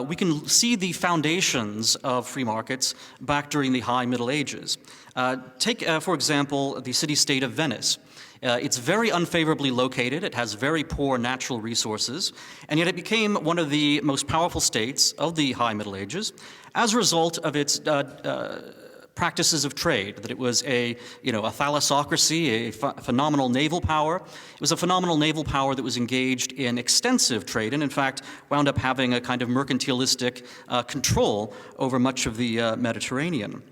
We can see the foundations of free markets back during the High Middle Ages. Take, for example, the city-state of Venice. It's very unfavorably located, it has very poor natural resources, and yet it became one of the most powerful states of the High Middle Ages as a result of its practices of trade, that it was a thalassocracy, a phenomenal naval power. It was a phenomenal naval power that was engaged in extensive trade and in fact wound up having a kind of mercantilistic control over much of the Mediterranean.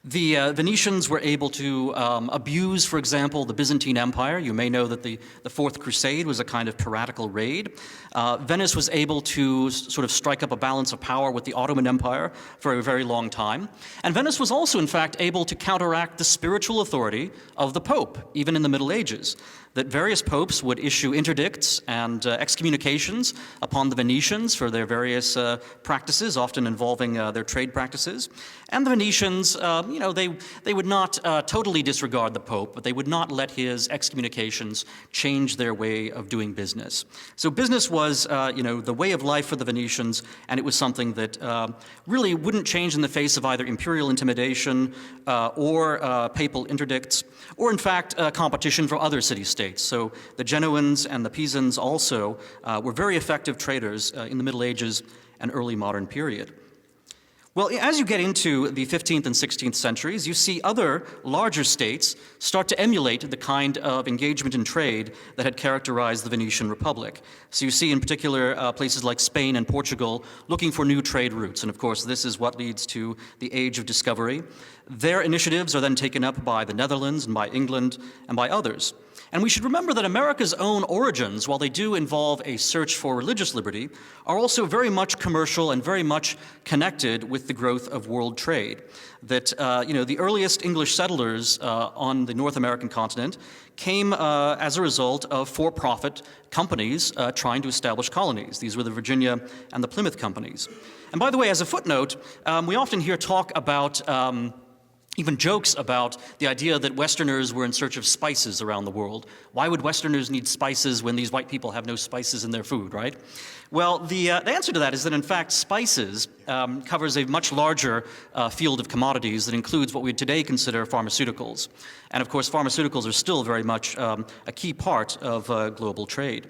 The Venetians were able to abuse, for example, the Byzantine Empire. You may know that the Fourth Crusade was a kind of piratical raid. Venice was able to sort of strike up a balance of power with the Ottoman Empire for a very long time. And Venice was also, in fact, able to counteract the spiritual authority of the Pope, even in the Middle Ages, that various popes would issue interdicts and excommunications upon the Venetians for their various practices, often involving their trade practices. And the Venetians, they would not totally disregard the Pope, but they would not let his excommunications change their way of doing business. So business was, the way of life for the Venetians, and it was something that really wouldn't change in the face of either imperial intimidation or papal interdicts, or in fact competition from other city-states. So the Genoans and the Pisans also were very effective traders in the Middle Ages and early modern period. Well, as you get into the 15th and 16th centuries, you see other larger states start to emulate the kind of engagement in trade that had characterized the Venetian Republic. So you see in particular places like Spain and Portugal looking for new trade routes. And of course, this is what leads to the Age of Discovery. Their initiatives are then taken up by the Netherlands and by England and by others. And we should remember that America's own origins, while they do involve a search for religious liberty, are also very much commercial and very much connected with the growth of world trade. That, the earliest English settlers on the North American continent came as a result of for-profit companies trying to establish colonies. These were the Virginia and the Plymouth companies. And by the way, as a footnote, we often hear talk about even jokes about the idea that Westerners were in search of spices around the world. Why would Westerners need spices when these white people have no spices in their food, right? Well, the answer to that is that, in fact, spices covers a much larger field of commodities that includes what we today consider pharmaceuticals. And, of course, pharmaceuticals are still very much a key part of global trade.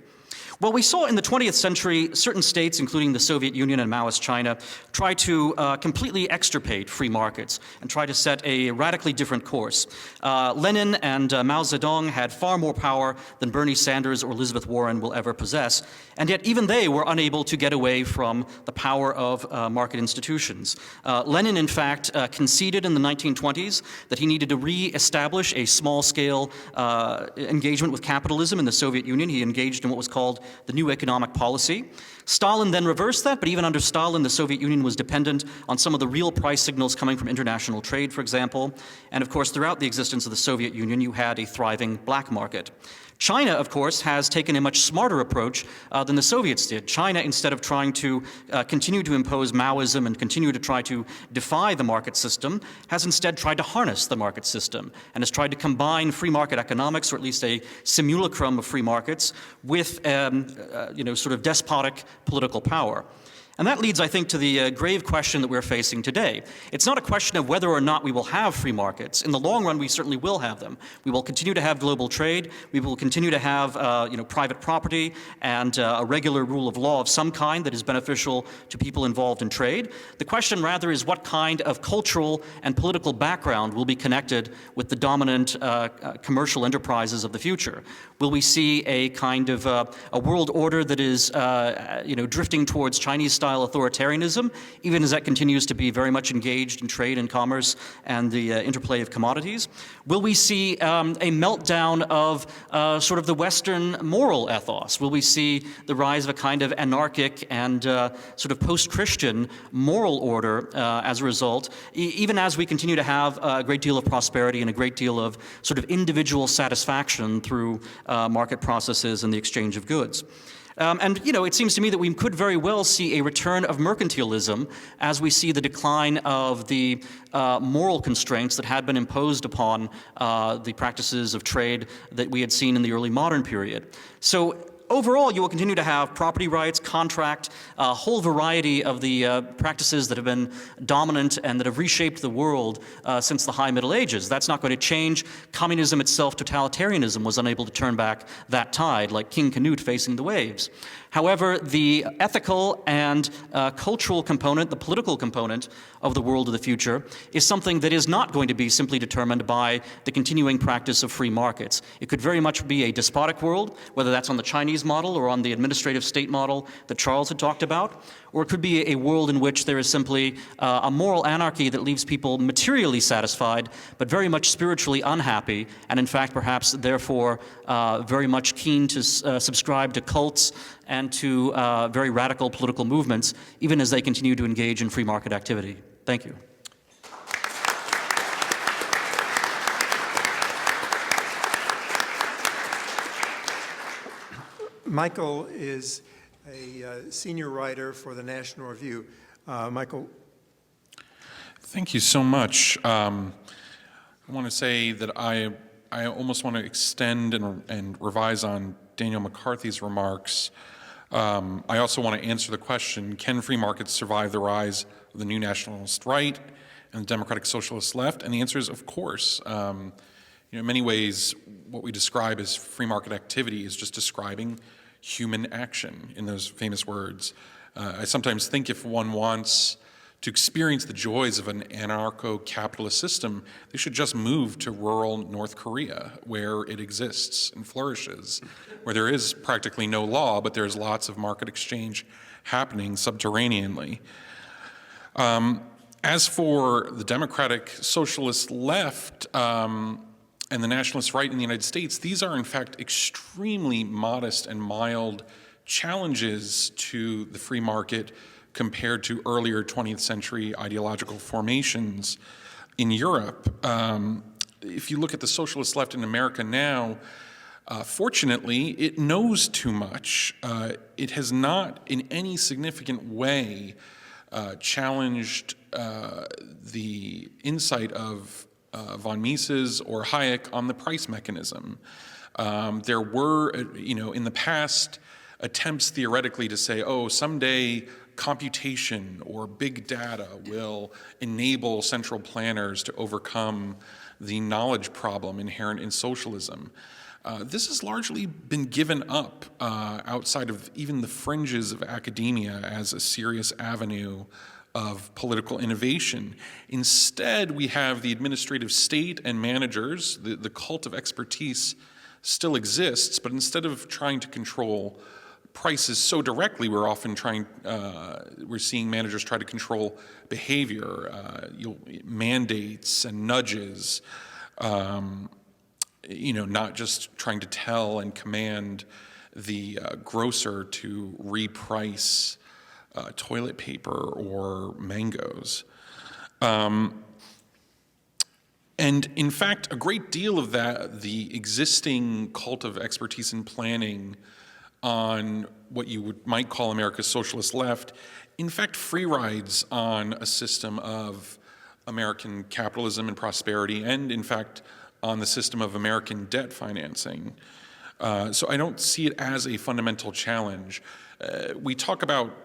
Well, we saw in the 20th century certain states, including the Soviet Union and Maoist China, try to completely extirpate free markets and try to set a radically different course. Lenin and Mao Zedong had far more power than Bernie Sanders or Elizabeth Warren will ever possess, and yet even they were unable to get away from the power of market institutions. Lenin, in fact, conceded in the 1920s that he needed to re-establish a small-scale engagement with capitalism in the Soviet Union. He engaged in what was called the new economic policy. Stalin then reversed that, but even under Stalin, the Soviet Union was dependent on some of the real price signals coming from international trade, for example. And of course, throughout the existence of the Soviet Union, you had a thriving black market. China, of course, has taken a much smarter approach than the Soviets did. China, instead of trying to continue to impose Maoism and continue to try to defy the market system, has instead tried to harness the market system and has tried to combine free market economics, or at least a simulacrum of free markets, with sort of despotic political power. And that leads, I think, to the grave question that we're facing today. It's not a question of whether or not we will have free markets. In the long run, we certainly will have them. We will continue to have global trade. We will continue to have private property and a regular rule of law of some kind that is beneficial to people involved in trade. The question, rather, is what kind of cultural and political background will be connected with the dominant commercial enterprises of the future. Will we see a kind of a world order that is drifting towards Chinese-style authoritarianism, even as that continues to be very much engaged in trade and commerce and the interplay of commodities? Will we see a meltdown of sort of the Western moral ethos? Will we see the rise of a kind of anarchic and sort of post-Christian moral order as a result, even as we continue to have a great deal of prosperity and a great deal of sort of individual satisfaction through market processes and the exchange of goods? It seems to me that we could very well see a return of mercantilism as we see the decline of the moral constraints that had been imposed upon the practices of trade that we had seen in the early modern period. So overall, you will continue to have property rights, contract, a whole variety of the practices that have been dominant and that have reshaped the world since the High Middle Ages. That's not going to change. Communism itself, totalitarianism, was unable to turn back that tide, like King Canute facing the waves. However, the ethical and cultural component, the political component of the world of the future, is something that is not going to be simply determined by the continuing practice of free markets. It could very much be a despotic world, whether that's on the Chinese model or on the administrative state model that Charles had talked about, or it could be a world in which there is simply a moral anarchy that leaves people materially satisfied, but very much spiritually unhappy, and in fact, perhaps, therefore, very much keen to subscribe to cults and to very radical political movements, even as they continue to engage in free market activity. Thank you. Michael is a senior writer for the National Review. Michael. Thank you so much. I want to say that I almost want to extend and revise on Daniel McCarthy's remarks. I also want to answer the question, can free markets survive the rise of the new nationalist right and the democratic socialist left? And the answer is, of course. In many ways, what we describe as free market activity is just describing human action in those famous words. I sometimes think if one wants to experience the joys of an anarcho-capitalist system, they should just move to rural North Korea, where it exists and flourishes, where there is practically no law, but there's lots of market exchange happening subterraneanly. As for the democratic socialist left and the nationalist right in the United States, these are in fact extremely modest and mild challenges to the free market compared to earlier 20th century ideological formations in Europe. If you look at the socialist left in America now, fortunately, it knows too much. It has not in any significant way challenged the insight of von Mises or Hayek on the price mechanism. There were, in the past, attempts theoretically to say, oh, someday computation or big data will enable central planners to overcome the knowledge problem inherent in socialism. This has largely been given up outside of even the fringes of academia as a serious avenue of political innovation. Instead, we have the administrative state and managers. The cult of expertise still exists, but instead of trying to control prices so directly, we're seeing managers try to control behavior, mandates and nudges, not just trying to tell and command the grocer to reprice toilet paper or mangoes. And in fact, a great deal of that, the existing cult of expertise in planning on what you might call America's socialist left, in fact, free rides on a system of American capitalism and prosperity, and in fact, on the system of American debt financing. So I don't see it as a fundamental challenge. We talk about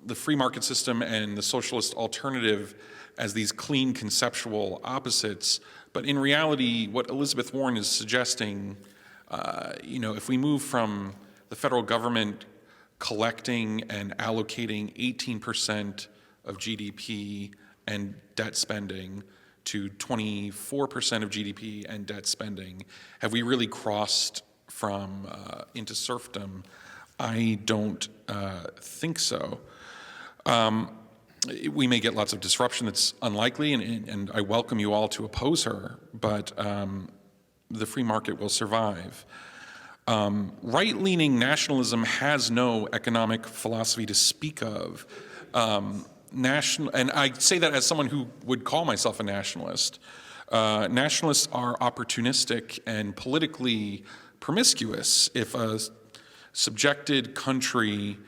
the free market system and the socialist alternative as these clean conceptual opposites, but in reality, what Elizabeth Warren is suggesting, if we move from the federal government collecting and allocating 18% of GDP and debt spending to 24% of GDP and debt spending, have we really crossed from into serfdom? I don't think so. We may get lots of disruption that's unlikely, and I welcome you all to oppose her, but the free market will survive. Right-leaning nationalism has no economic philosophy to speak of. And I say that as someone who would call myself a nationalist. Nationalists are opportunistic and politically promiscuous. If a subjected country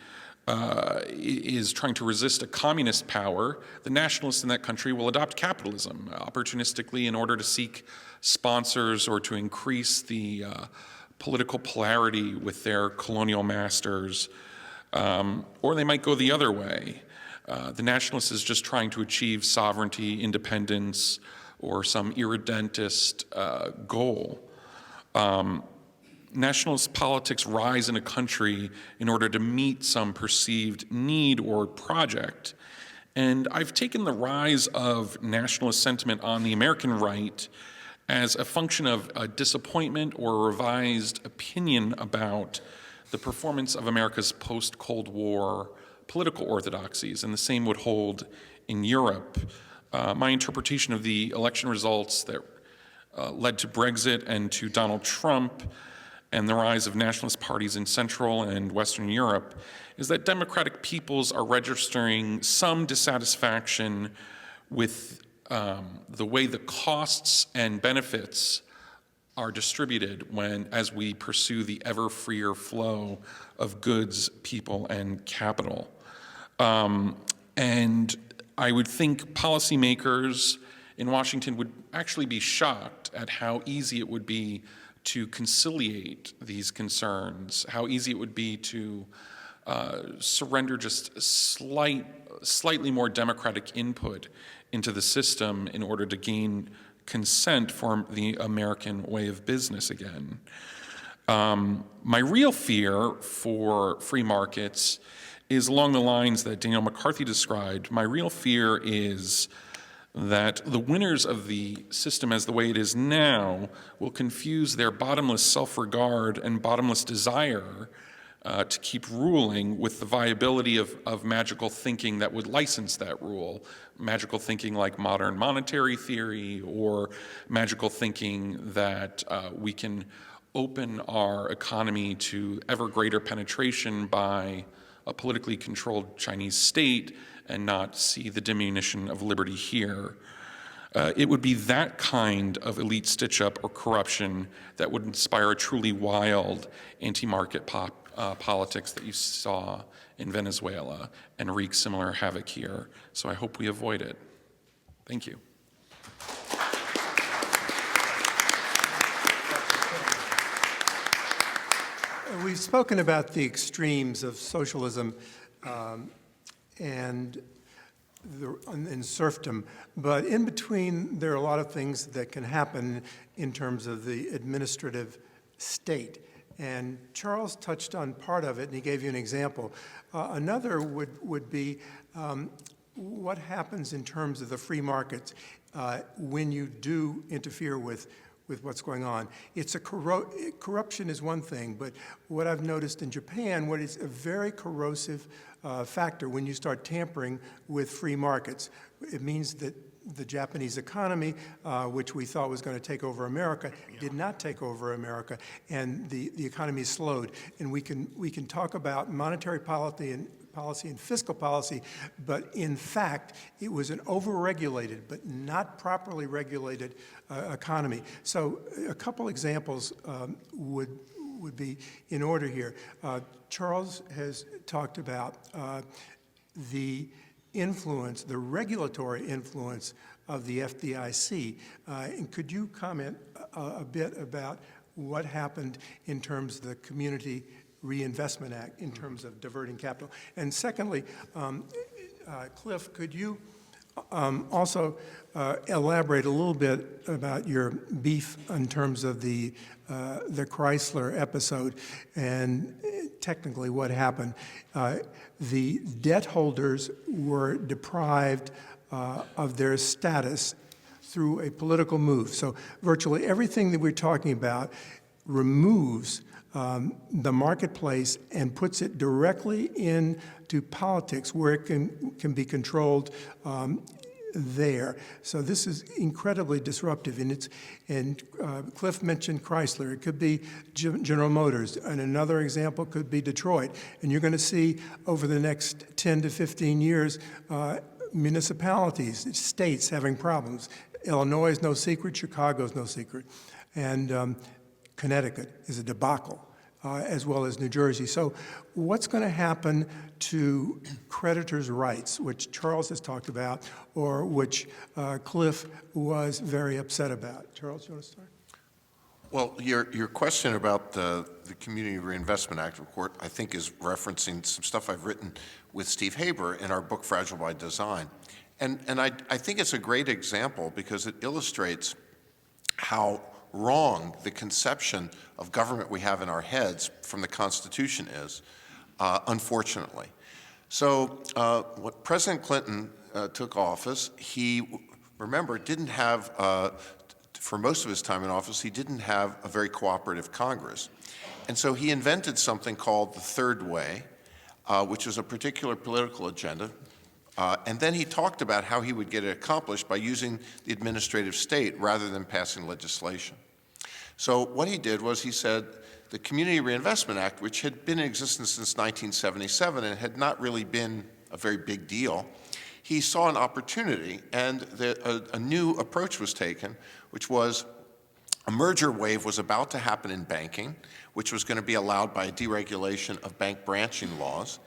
is trying to resist a communist power, the nationalists in that country will adopt capitalism opportunistically in order to seek sponsors or to increase the political polarity with their colonial masters, or they might go the other way. The nationalist is just trying to achieve sovereignty, independence, or some irredentist goal. Nationalist politics rise in a country in order to meet some perceived need or project. And I've taken the rise of nationalist sentiment on the American right as a function of a disappointment or a revised opinion about the performance of America's post-Cold War political orthodoxies, and the same would hold in Europe. My interpretation of the election results that led to Brexit and to Donald Trump and the rise of nationalist parties in Central and Western Europe is that democratic peoples are registering some dissatisfaction with the way the costs and benefits are distributed as we pursue the ever freer flow of goods, people, and capital. And I would think policymakers in Washington would actually be shocked at how easy it would be to conciliate these concerns, how easy it would be to surrender just slightly more democratic input into the system in order to gain consent for the American way of business again. My real fear for free markets is along the lines that Daniel McCarthy described. My real fear is that the winners of the system as the way it is now will confuse their bottomless self-regard and bottomless desire to keep ruling with the viability of magical thinking that would license that rule. Magical thinking like modern monetary theory, or magical thinking that we can open our economy to ever greater penetration by a politically controlled Chinese state and not see the diminution of liberty here. It would be that kind of elite stitch-up or corruption that would inspire a truly wild anti-market politics that you saw in Venezuela and wreak similar havoc here. So I hope we avoid it. Thank you. We've spoken about the extremes of socialism and serfdom, but in between there are a lot of things that can happen in terms of the administrative state. And Charles touched on part of it, and he gave you an example. Another would be what happens in terms of the free markets when you do interfere with what's going on. Corruption is one thing, but what I've noticed in Japan, what is a very corrosive factor when you start tampering with free markets. It means that the Japanese economy, which we thought was going to take over America, did not take over America, and the economy slowed. And we can talk about monetary policy and fiscal policy, but in fact, it was an overregulated but not properly regulated economy. So a couple examples would be in order here. Charles has talked about the influence, the regulatory influence of the FDIC. And could you comment a bit about what happened in terms of the Community Reinvestment Act in terms of diverting capital? And secondly, Cliff, could you also elaborate a little bit about your beef in terms of the Chrysler episode and technically what happened? The debt holders were deprived of their status through a political move. So virtually everything that we're talking about removes the marketplace and puts it directly into politics where it can be controlled there. So this is incredibly disruptive, and Cliff mentioned Chrysler. It could be General Motors, and another example could be Detroit. And you're going to see over the next 10 to 15 years, municipalities, states having problems. Illinois is no secret. Chicago is no secret, and Connecticut is a debacle, as well as New Jersey. So what's going to happen to creditors' rights, which Charles has talked about, or which Cliff was very upset about? Charles, you want to start? Well, your question about the Community Reinvestment Act report, I think, is referencing some stuff I've written with Steve Haber in our book, Fragile by Design. And I think it's a great example because it illustrates how wrong the conception of government we have in our heads from the Constitution is, unfortunately. So when President Clinton took office, he, remember, didn't have, for most of his time in office, he didn't have a very cooperative Congress. And so he invented something called the Third Way, which was a particular political agenda. And then he talked about how he would get it accomplished by using the administrative state rather than passing legislation. So what he did was he said the Community Reinvestment Act, which had been in existence since 1977 and had not really been a very big deal, he saw an opportunity, and a new approach was taken, which was a merger wave was about to happen in banking, which was going to be allowed by a deregulation of bank branching laws.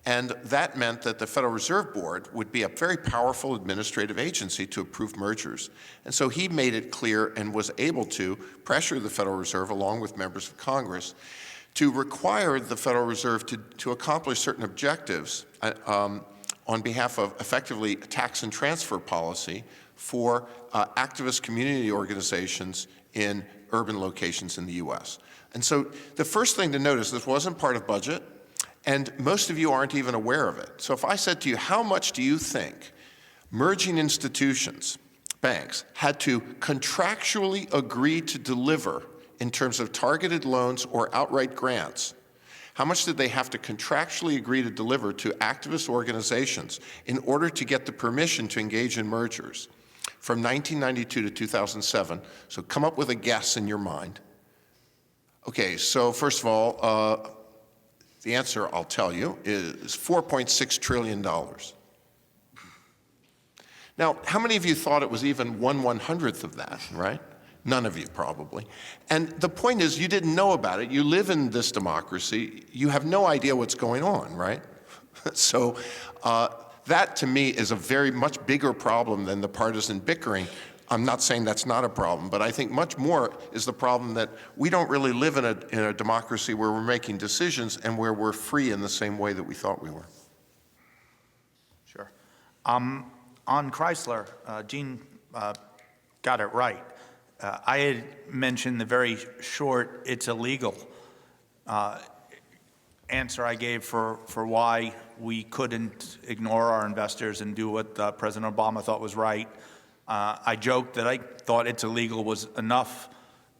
And that meant that the Federal Reserve Board would be a very powerful administrative agency to approve mergers. And so he made it clear and was able to pressure the Federal Reserve, along with members of Congress, to require the Federal Reserve to accomplish certain objectives on behalf of effectively tax and transfer policy for activist community organizations in urban locations in the U.S. And so the first thing to notice, this wasn't part of budget, and most of you aren't even aware of it. So if I said to you, how much do you think merging institutions, banks, had to contractually agree to deliver in terms of targeted loans or outright grants? How much did they have to contractually agree to deliver to activist organizations in order to get the permission to engage in mergers from 1992 to 2007? So come up with a guess in your mind. Okay, so first of all, the answer, I'll tell you, is $4.6 trillion. Now, how many of you thought it was even 1/100th of that, right? None of you, probably. And the point is, you didn't know about it. You live in this democracy. You have no idea what's going on, right? So that, to me, is a very much bigger problem than the partisan bickering. I'm not saying that's not a problem, but I think much more is the problem that we don't really live in a democracy where we're making decisions and where we're free in the same way that we thought we were. Sure. On Chrysler, Gene got it right. I had mentioned the very short, it's illegal answer I gave for why we couldn't ignore our investors and do what President Obama thought was right. I joked that I thought it's illegal was enough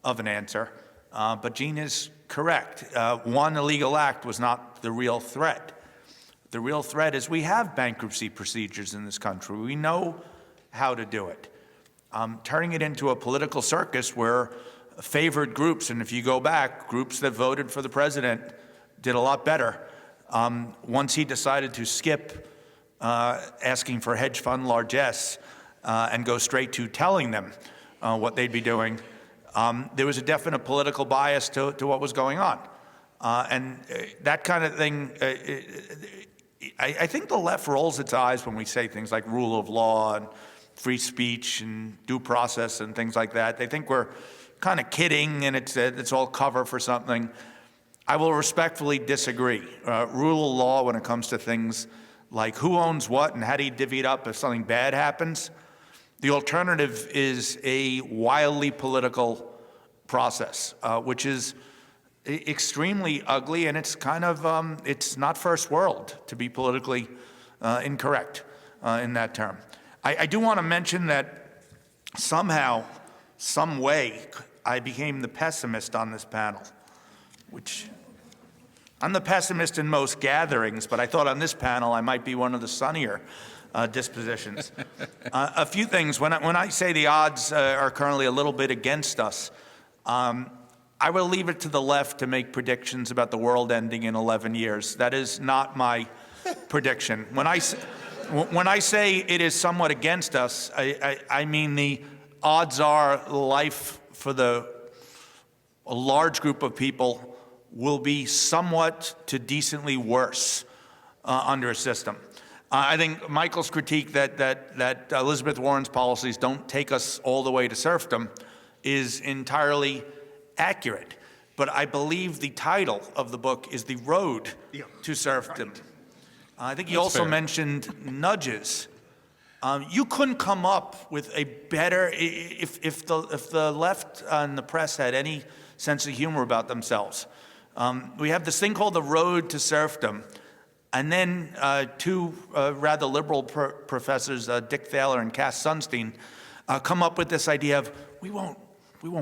of an answer, but Gene is correct. One illegal act was not the real threat. The real threat is we have bankruptcy procedures in this country. We know how to do it. Turning it into a political circus where favored groups, and if you go back, groups that voted for the president did a lot better. Once he decided to skip asking for hedge fund largesse and go straight to telling them what they'd be doing, there was a definite political bias to what was going on. And that kind of thing, I think the left rolls its eyes when we say things like rule of law and free speech and due process and things like that. They think we're kind of kidding and it's all cover for something. I will respectfully disagree. Rule of law when it comes to things like who owns what and how do you divvy it up if something bad happens. The alternative is a wildly political process, which is extremely ugly, and it's kind of, it's not first world to be politically incorrect in that term. I do want to mention that somehow, some way, I became the pessimist on this panel, which I'm the pessimist in most gatherings, but I thought on this panel I might be one of the sunnier dispositions. A few things. When I say the odds are currently a little bit against us, I will leave it to the left to make predictions about the world ending in 11 years. That is not my prediction. When I say it is somewhat against us, I mean the odds are life for a large group of people will be somewhat to decently worse under a system. I think Michael's critique that Elizabeth Warren's policies don't take us all the way to serfdom is entirely accurate. But I believe the title of the book is The Road to Serfdom. Right. I think you also mentioned nudges. You couldn't come up with a better, if the left and the press had any sense of humor about themselves. We have this thing called The Road to Serfdom. And then two rather liberal professors, Dick Thaler and Cass Sunstein, come up with this idea of we won't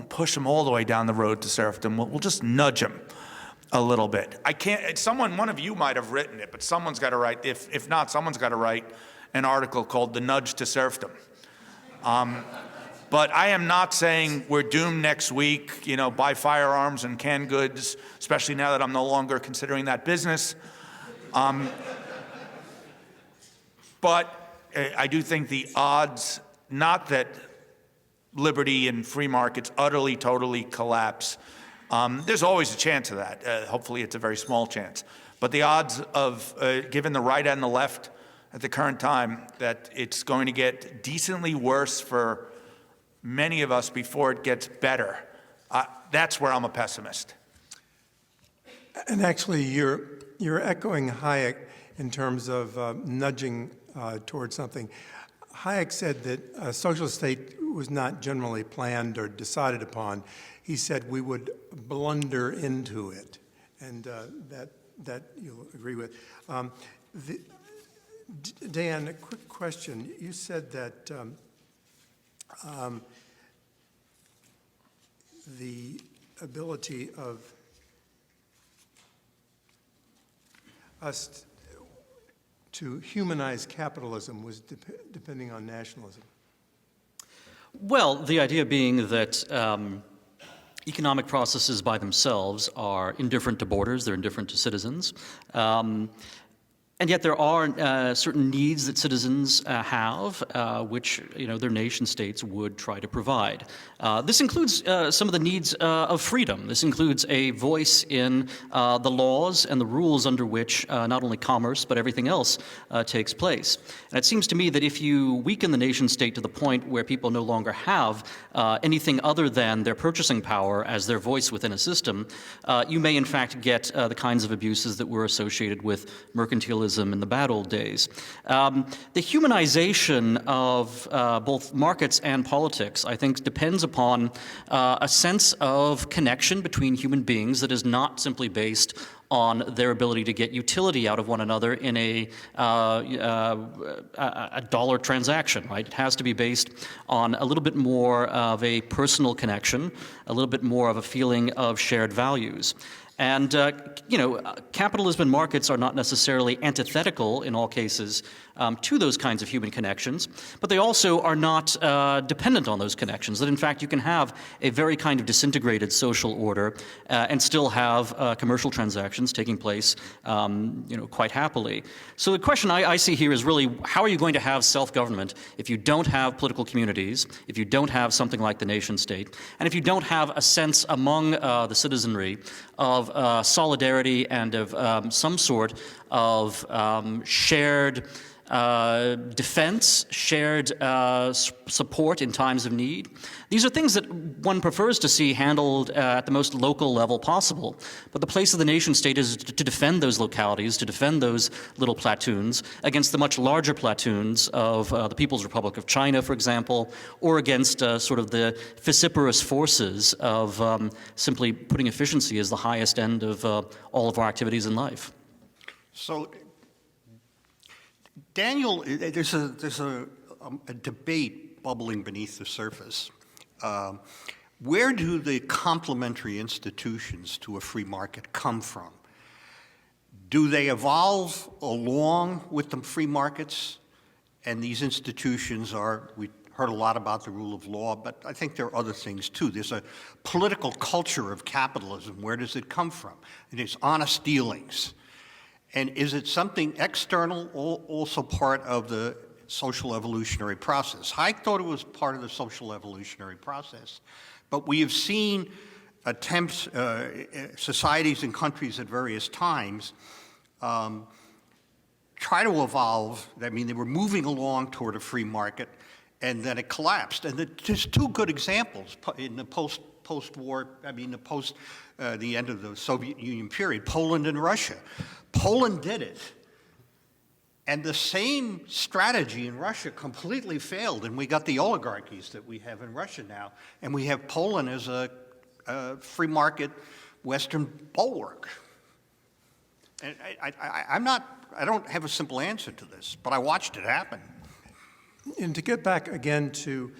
push them all the way down the road to serfdom. We'll just nudge them a little bit. One of you might have written it, but someone's got to write. If not, someone's got to write an article called "The Nudge to Serfdom." But I am not saying we're doomed next week. Buy firearms and canned goods, especially now that I'm no longer considering that business. But I do think the odds, not that liberty and free markets utterly, totally collapse. There's always a chance of that. Hopefully it's a very small chance. But the odds of, given the right and the left at the current time, that it's going to get decently worse for many of us before it gets better, that's where I'm a pessimist. And actually, you're echoing Hayek in terms of nudging towards something. Hayek said that a socialist state was not generally planned or decided upon. He said we would blunder into it, and that you'll agree with. Dan, a quick question. You said that the ability of us to humanize capitalism was depending on nationalism. Well, the idea being that economic processes by themselves are indifferent to borders, they're indifferent to citizens. And yet there are certain needs that citizens have, which their nation states would try to provide. This includes some of the needs of freedom. This includes a voice in the laws and the rules under which not only commerce but everything else takes place. And it seems to me that if you weaken the nation state to the point where people no longer have anything other than their purchasing power as their voice within a system, you may in fact get the kinds of abuses that were associated with mercantilism in the bad old days. The humanization of both markets and politics, I think, depends upon a sense of connection between human beings that is not simply based on their ability to get utility out of one another in a dollar transaction, right? It has to be based on a little bit more of a personal connection, a little bit more of a feeling of shared values. And, capitalism and markets are not necessarily antithetical in all cases to those kinds of human connections, but they also are not dependent on those connections, that in fact you can have a very kind of disintegrated social order and still have commercial transactions taking place, quite happily. So the question I see here is really, how are you going to have self-government if you don't have political communities, if you don't have something like the nation state, and if you don't have a sense among the citizenry of solidarity and of some sort of shared defense, shared support in times of need. These are things that one prefers to see handled at the most local level possible. But the place of the nation state is to defend those localities, to defend those little platoons against the much larger platoons of the People's Republic of China, for example, or against sort of the vociferous forces of simply putting efficiency as the highest end of all of our activities in life. So, Daniel, there's a debate bubbling beneath the surface. Where do the complementary institutions to a free market come from? Do they evolve along with the free markets? And these institutions we heard a lot about the rule of law, but I think there are other things too. There's a political culture of capitalism. Where does it come from? And it's honest dealings. And is it something external, also part of the social evolutionary process? Hayek thought it was part of the social evolutionary process, but we have seen attempts, societies and countries at various times try to evolve. I mean, they were moving along toward a free market, and then it collapsed. And there's two good examples in the post-war, the end of the Soviet Union period, Poland and Russia. Poland did it, and the same strategy in Russia completely failed, and we got the oligarchies that we have in Russia now, and we have Poland as a free market Western bulwark. And I don't have a simple answer to this, but I watched it happen. And to get back again to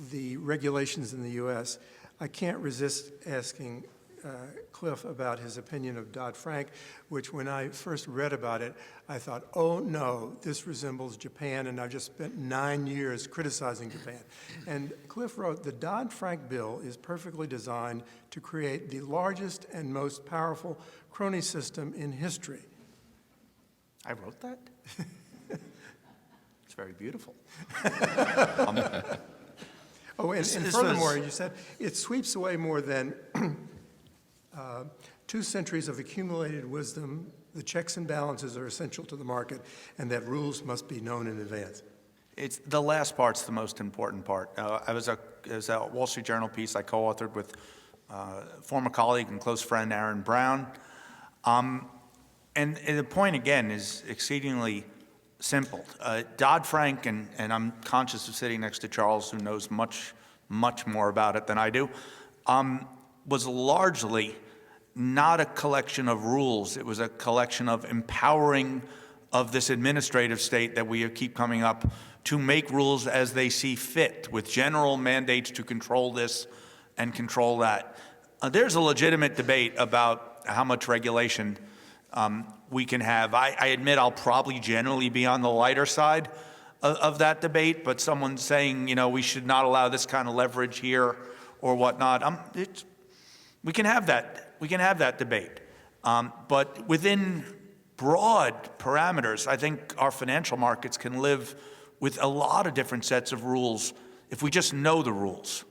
the regulations in the U.S., I can't resist asking Cliff about his opinion of Dodd-Frank, which when I first read about it, I thought, oh no, this resembles Japan, and I've just spent 9 years criticizing Japan. And Cliff wrote, the Dodd-Frank bill is perfectly designed to create the largest and most powerful crony system in history. I wrote that? It's very beautiful. And furthermore, you said it sweeps away more than 2 centuries of accumulated wisdom. The checks and balances are essential to the market, and that rules must be known in advance. It's the last part's the most important part. It was a Wall Street Journal piece I co-authored with former colleague and close friend Aaron Brown. And the point, again, is exceedingly simple. Dodd-Frank, and I'm conscious of sitting next to Charles, who knows much, much more about it than I do, was largely not a collection of rules. It was a collection of empowering of this administrative state that we keep coming up to make rules as they see fit, with general mandates to control this and control that. There's a legitimate debate about how much regulation we can have. I admit I'll probably generally be on the lighter side of that debate, but someone saying, we should not allow this kind of leverage here or whatnot, we can have that. We can have that debate. But within broad parameters, I think our financial markets can live with a lot of different sets of rules if we just know the rules.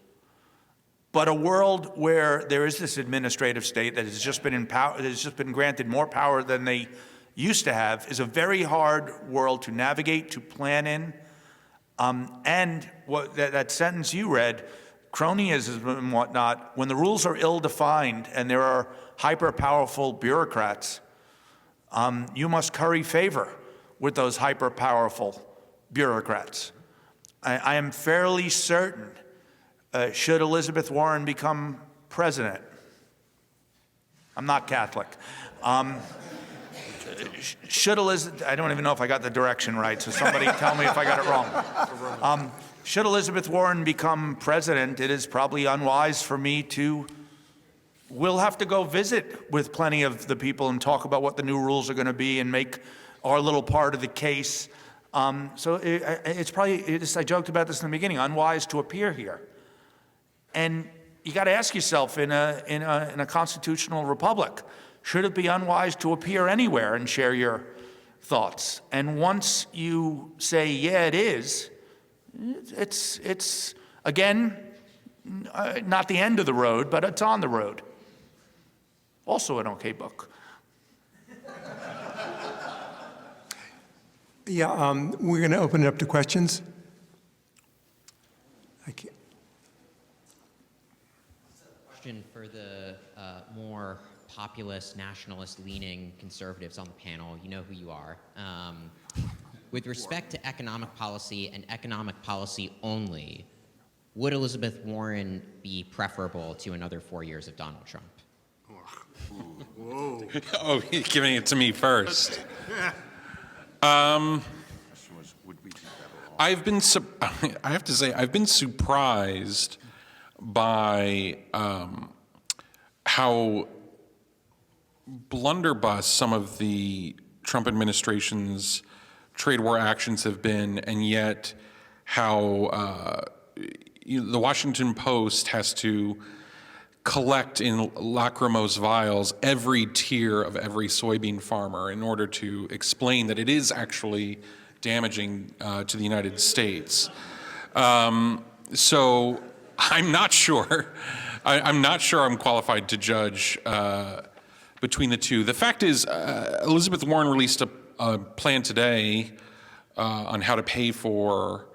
But a world where there is this administrative state that has just been granted more power than they used to have is a very hard world to navigate, to plan in. And that sentence you read, cronyism and whatnot, when the rules are ill-defined and there are hyper-powerful bureaucrats, you must curry favor with those hyper-powerful bureaucrats. I am fairly certain, should Elizabeth Warren become president, I'm not Catholic, I don't even know if I got the direction right, so somebody tell me if I got it wrong. Should Elizabeth Warren become president, it is probably unwise for me to we'll have to go visit with plenty of the people and talk about what the new rules are going to be and make our little part of the case. So I joked about this in the beginning, unwise to appear here. And you got to ask yourself, in a constitutional republic, should it be unwise to appear anywhere and share your thoughts? And once you say, yeah, it is, it's again, not the end of the road, but it's on the road. Also an okay book. Yeah, we're going to open it up to questions. Question for the more populist, nationalist-leaning conservatives on the panel. You know who you are. With respect to economic policy and economic policy only, would Elizabeth Warren be preferable to another 4 years of Donald Trump? Whoa. Oh, you're giving it to me first. I've been, I have to say, I've been surprised by how blunderbuss some of the Trump administration's trade war actions have been, and yet how the Washington Post has to collect in lachrymose vials every tear of every soybean farmer in order to explain that it is actually damaging to the United States. So I'm not sure. I'm not sure I'm qualified to judge between the two. The fact is, Elizabeth Warren released a plan today on how to pay for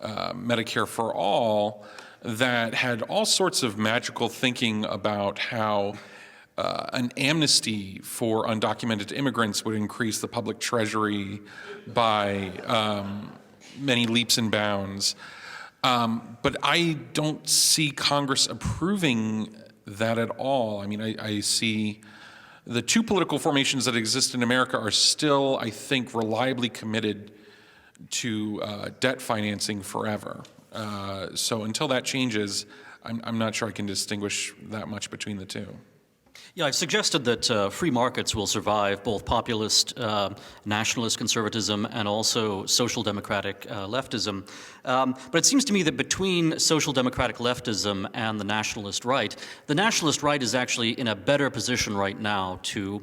Medicare for all that had all sorts of magical thinking about how an amnesty for undocumented immigrants would increase the public treasury by many leaps and bounds. But I don't see Congress approving that at all. I mean, I see the two political formations that exist in America are still, I think, reliably committed to debt financing forever. So until that changes, I'm not sure I can distinguish that much between the two. Yeah, I've suggested that free markets will survive both populist, nationalist conservatism and also social democratic leftism. But it seems to me that between social democratic leftism and the nationalist right is actually in a better position right now to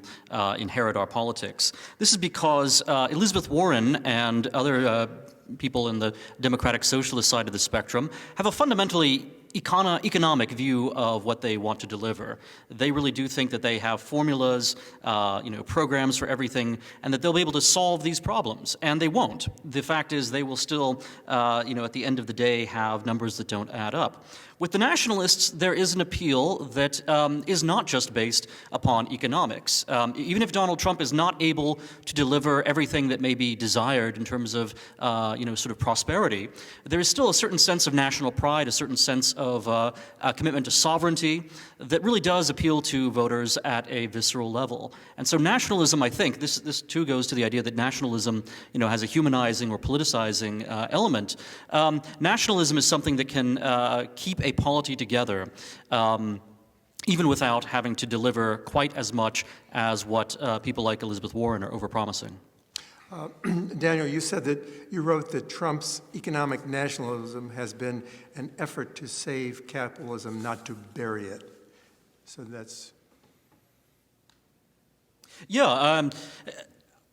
inherit our politics. This is because Elizabeth Warren and other people in the democratic socialist side of the spectrum have a fundamentally economic view of what they want to deliver. They really do think that they have formulas, programs for everything, and that they'll be able to solve these problems. And they won't. The fact is they will still, at the end of the day, have numbers that don't add up. With the nationalists, there is an appeal that is not just based upon economics. Even if Donald Trump is not able to deliver everything that may be desired in terms of, sort of prosperity, there is still a certain sense of national pride, a certain sense of a commitment to sovereignty that really does appeal to voters at a visceral level. And so nationalism, I think, this too goes to the idea that nationalism, has a humanizing or politicizing element. Nationalism is something that can keep a polity together, even without having to deliver quite as much as what people like Elizabeth Warren are overpromising. Daniel, you said that you wrote that Trump's economic nationalism has been an effort to save capitalism, not to bury it. So that's... Yeah,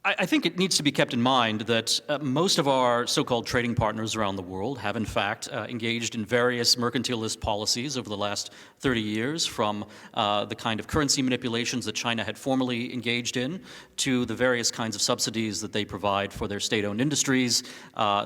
I think it needs to be kept in mind that most of our so-called trading partners around the world have, in fact, engaged in various mercantilist policies over the last 30 years, from the kind of currency manipulations that China had formerly engaged in to the various kinds of subsidies that they provide for their state-owned industries.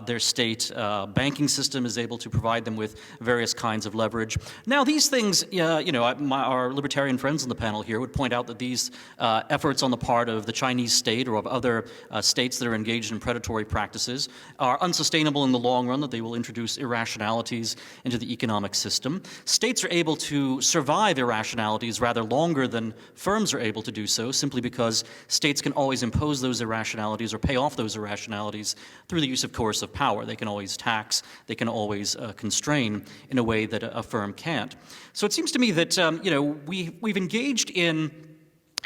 Their state banking system is able to provide them with various kinds of leverage. Now, these things, our libertarian friends on the panel here would point out that these efforts on the part of the Chinese state or of other other states that are engaged in predatory practices are unsustainable in the long run, that they will introduce irrationalities into the economic system. States are able to survive irrationalities rather longer than firms are able to do so, simply because states can always impose those irrationalities or pay off those irrationalities through the use of coercive power. They can always tax, they can always constrain in a way that a firm can't. So it seems to me that we've engaged in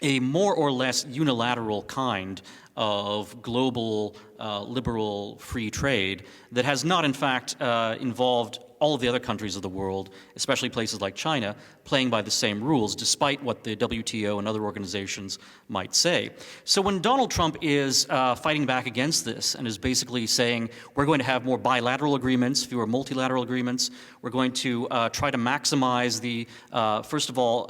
a more or less unilateral kind of global liberal free trade that has not, in fact, involved all of the other countries of the world, especially places like China, playing by the same rules, despite what the WTO and other organizations might say. So when Donald Trump is fighting back against this and is basically saying, we're going to have more bilateral agreements, fewer multilateral agreements, we're going to try to maximize the, first of all,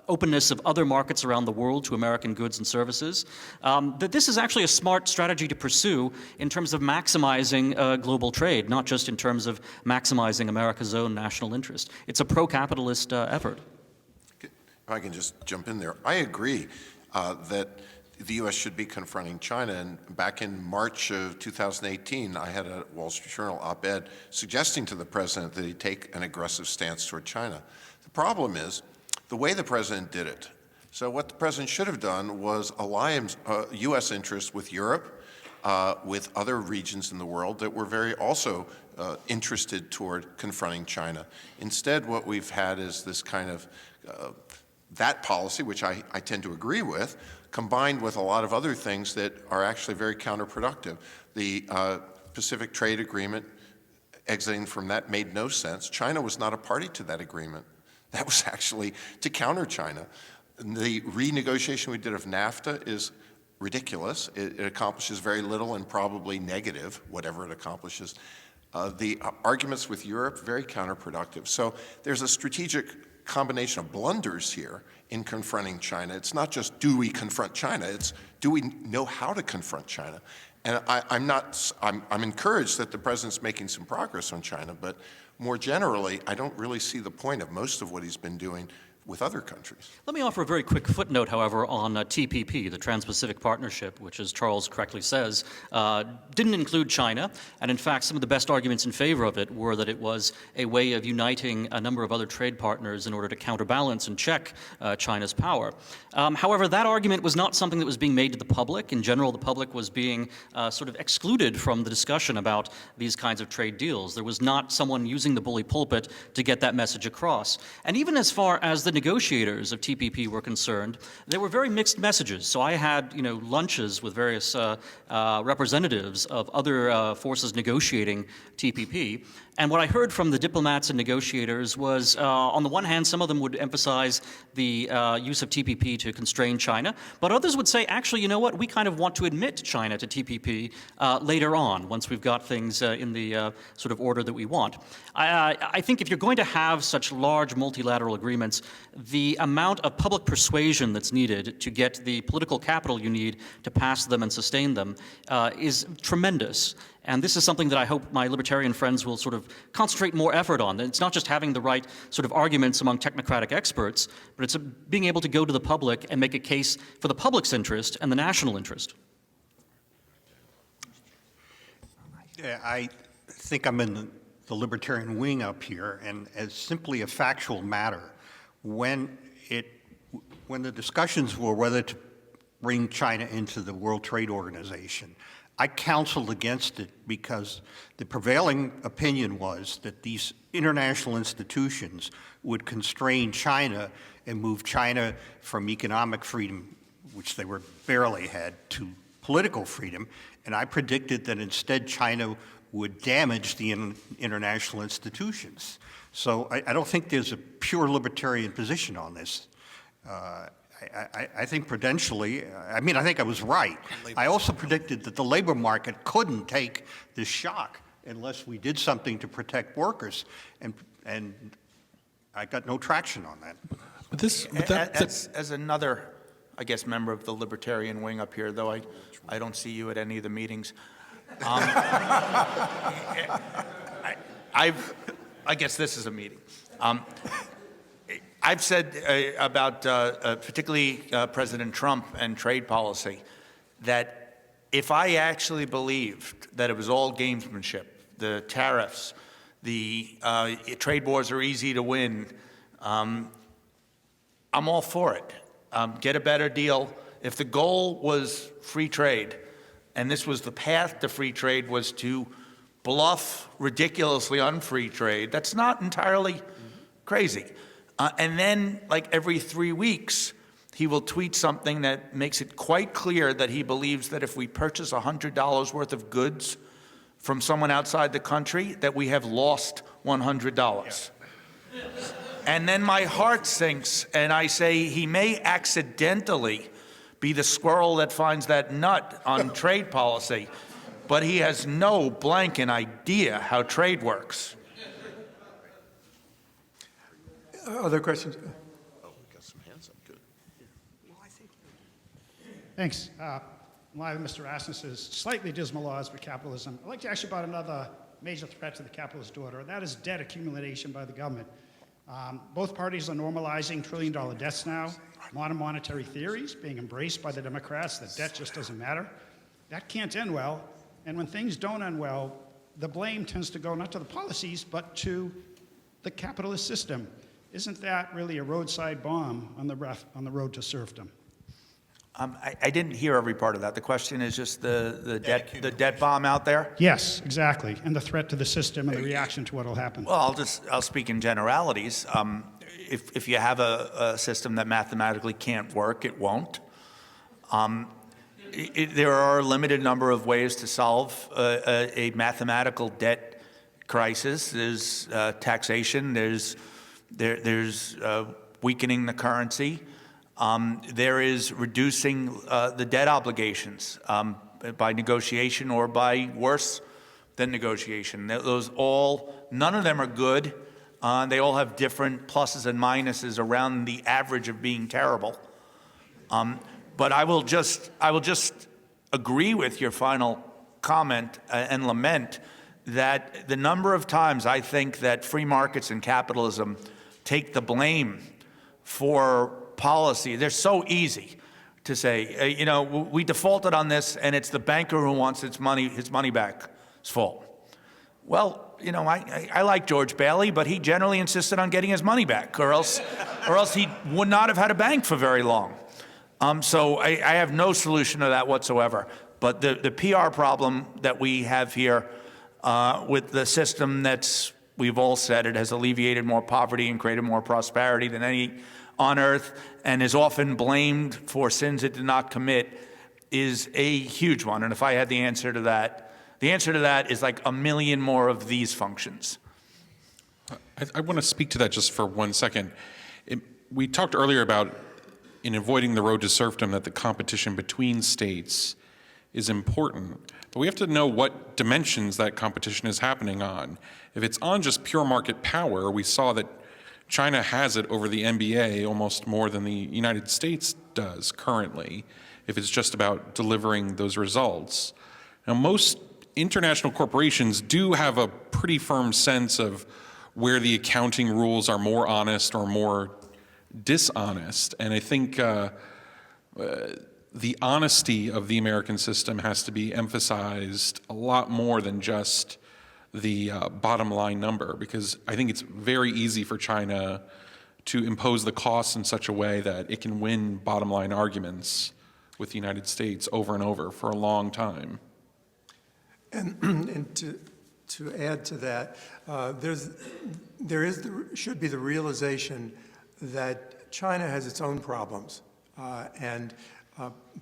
openness of other markets around the world to American goods and services, that this is actually a smart strategy to pursue in terms of maximizing global trade, not just in terms of maximizing America's own national interest. It's a pro-capitalist effort. If I can just jump in there. I agree that the U.S. should be confronting China. And back in March of 2018, I had a Wall Street Journal op-ed suggesting to the president that he take an aggressive stance toward China. The problem is the way the president did it. So what the president should have done was align U.S. interests with Europe, with other regions in the world that were very also interested toward confronting China. Instead, what we've had is this kind of that policy, which I tend to agree with, combined with a lot of other things that are actually very counterproductive. The Pacific Trade Agreement, exiting from that made no sense. China was not a party to that agreement. That was actually to counter China. The renegotiation we did of NAFTA is ridiculous. It accomplishes very little and probably negative, whatever it accomplishes. The arguments with Europe, very counterproductive. So there's a strategic combination of blunders here in confronting China. It's not just do we confront China, it's do we know how to confront China? And I'm encouraged that the president's making some progress on China, but more generally, I don't really see the point of most of what he's been doing with other countries. Let me offer a very quick footnote, however, on TPP, the Trans-Pacific Partnership, which, as Charles correctly says, didn't include China. And in fact, some of the best arguments in favor of it were that it was a way of uniting a number of other trade partners in order to counterbalance and check China's power. However, that argument was not something that was being made to the public. In general, the public was being sort of excluded from the discussion about these kinds of trade deals. There was not someone using the bully pulpit to get that message across. And even as far as the negotiators of TPP were concerned, there were very mixed messages. So I had, lunches with various representatives of other forces negotiating TPP. And what I heard from the diplomats and negotiators was, on the one hand, some of them would emphasize the use of TPP to constrain China, but others would say, actually, you know what, we kind of want to admit China to TPP later on, once we've got things in the sort of order that we want. I think if you're going to have such large multilateral agreements, the amount of public persuasion that's needed to get the political capital you need to pass them and sustain them is tremendous. And this is something that I hope my libertarian friends will sort of concentrate more effort on. It's not just having the right sort of arguments among technocratic experts, but it's being able to go to the public and make a case for the public's interest and the national interest. Yeah, I think I'm in the libertarian wing up here, and as simply a factual matter, when the discussions were whether to bring China into the World Trade Organization, I counseled against it because the prevailing opinion was that these international institutions would constrain China and move China from economic freedom, which they were barely had, to political freedom. And I predicted that instead China would damage the international institutions. So I don't think there's a pure libertarian position on this. I think prudentially, I think I was right. I also predicted that the labor market couldn't take this shock unless we did something to protect workers, and I got no traction on that. As another, I guess, member of the libertarian wing up here, though I don't see you at any of the meetings. I guess this is a meeting. I've said about particularly President Trump and trade policy that if I actually believed that it was all gamesmanship, the tariffs, the trade wars are easy to win, I'm all for it. Get a better deal. If the goal was free trade, and this was the path to free trade, was to bluff ridiculously unfree trade, that's not entirely crazy. And then, like every 3 weeks, he will tweet something that makes it quite clear that he believes that if we purchase $100 worth of goods from someone outside the country, that we have lost $100. Yeah. And then my heart sinks, and I say he may accidentally be the squirrel that finds that nut on trade policy, but he has no blanking idea how trade works. Other questions? Oh, we got some hands up. Good. Thanks. In light of Mr. Asness's slightly dismal laws for capitalism, I'd like to ask you about another major threat to the capitalist order, and that is debt accumulation by the government. Both parties are normalizing trillion-dollar debts now. Modern monetary theories being embraced by the Democrats that debt just doesn't matter. That can't end well, and when things don't end well, the blame tends to go not to the policies, but to the capitalist system. Isn't that really a roadside bomb on the road to serfdom? I didn't hear every part of that. The question is just the debt bomb out there? Yes, exactly, and the threat to the system and the reaction to what will happen. Well, I'll speak in generalities. If you have a system that mathematically can't work, it won't. There are a limited number of ways to solve a mathematical debt crisis. There's taxation. There's weakening the currency. There is reducing the debt obligations by negotiation or by worse than negotiation. None of them are good. They all have different pluses and minuses around the average of being terrible. But I will just agree with your final comment and lament that the number of times I think that free markets and capitalism take the blame for policy. They're so easy to say, we defaulted on this and it's the banker who wants his money back. It's fault. Well, I like George Bailey, but he generally insisted on getting his money back, or else he would not have had a bank for very long. So I have no solution to that whatsoever. But the PR problem that we have here with the system we've all said it has alleviated more poverty and created more prosperity than any on earth, and is often blamed for sins it did not commit, is a huge one. And if I had the answer to that is like a million more of these functions. I want to speak to that just for 1 second. We talked earlier about, in avoiding the road to serfdom, that the competition between states is important. But we have to know what dimensions that competition is happening on. If it's on just pure market power, we saw that China has it over the NBA almost more than the United States does currently, if it's just about delivering those results. Now, most international corporations do have a pretty firm sense of where the accounting rules are more honest or more dishonest. And I think the honesty of the American system has to be emphasized a lot more than just the bottom line number, because I think it's very easy for China to impose the costs in such a way that it can win bottom line arguments with the United States over and over for a long time. And to add to that, should be the realization that China has its own problems, and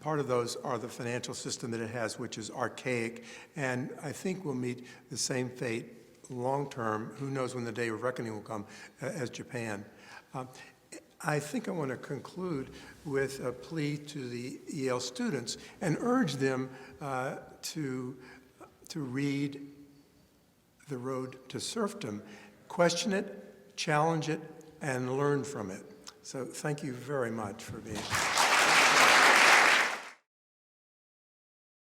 part of those are the financial system that it has, which is archaic, and I think will meet the same fate long term. Who knows when the day of reckoning will come, as Japan. I think I want to conclude with a plea to the Yale students and urge them to read The Road to Serfdom, question it, challenge it, and learn from it. So thank you very much for being here.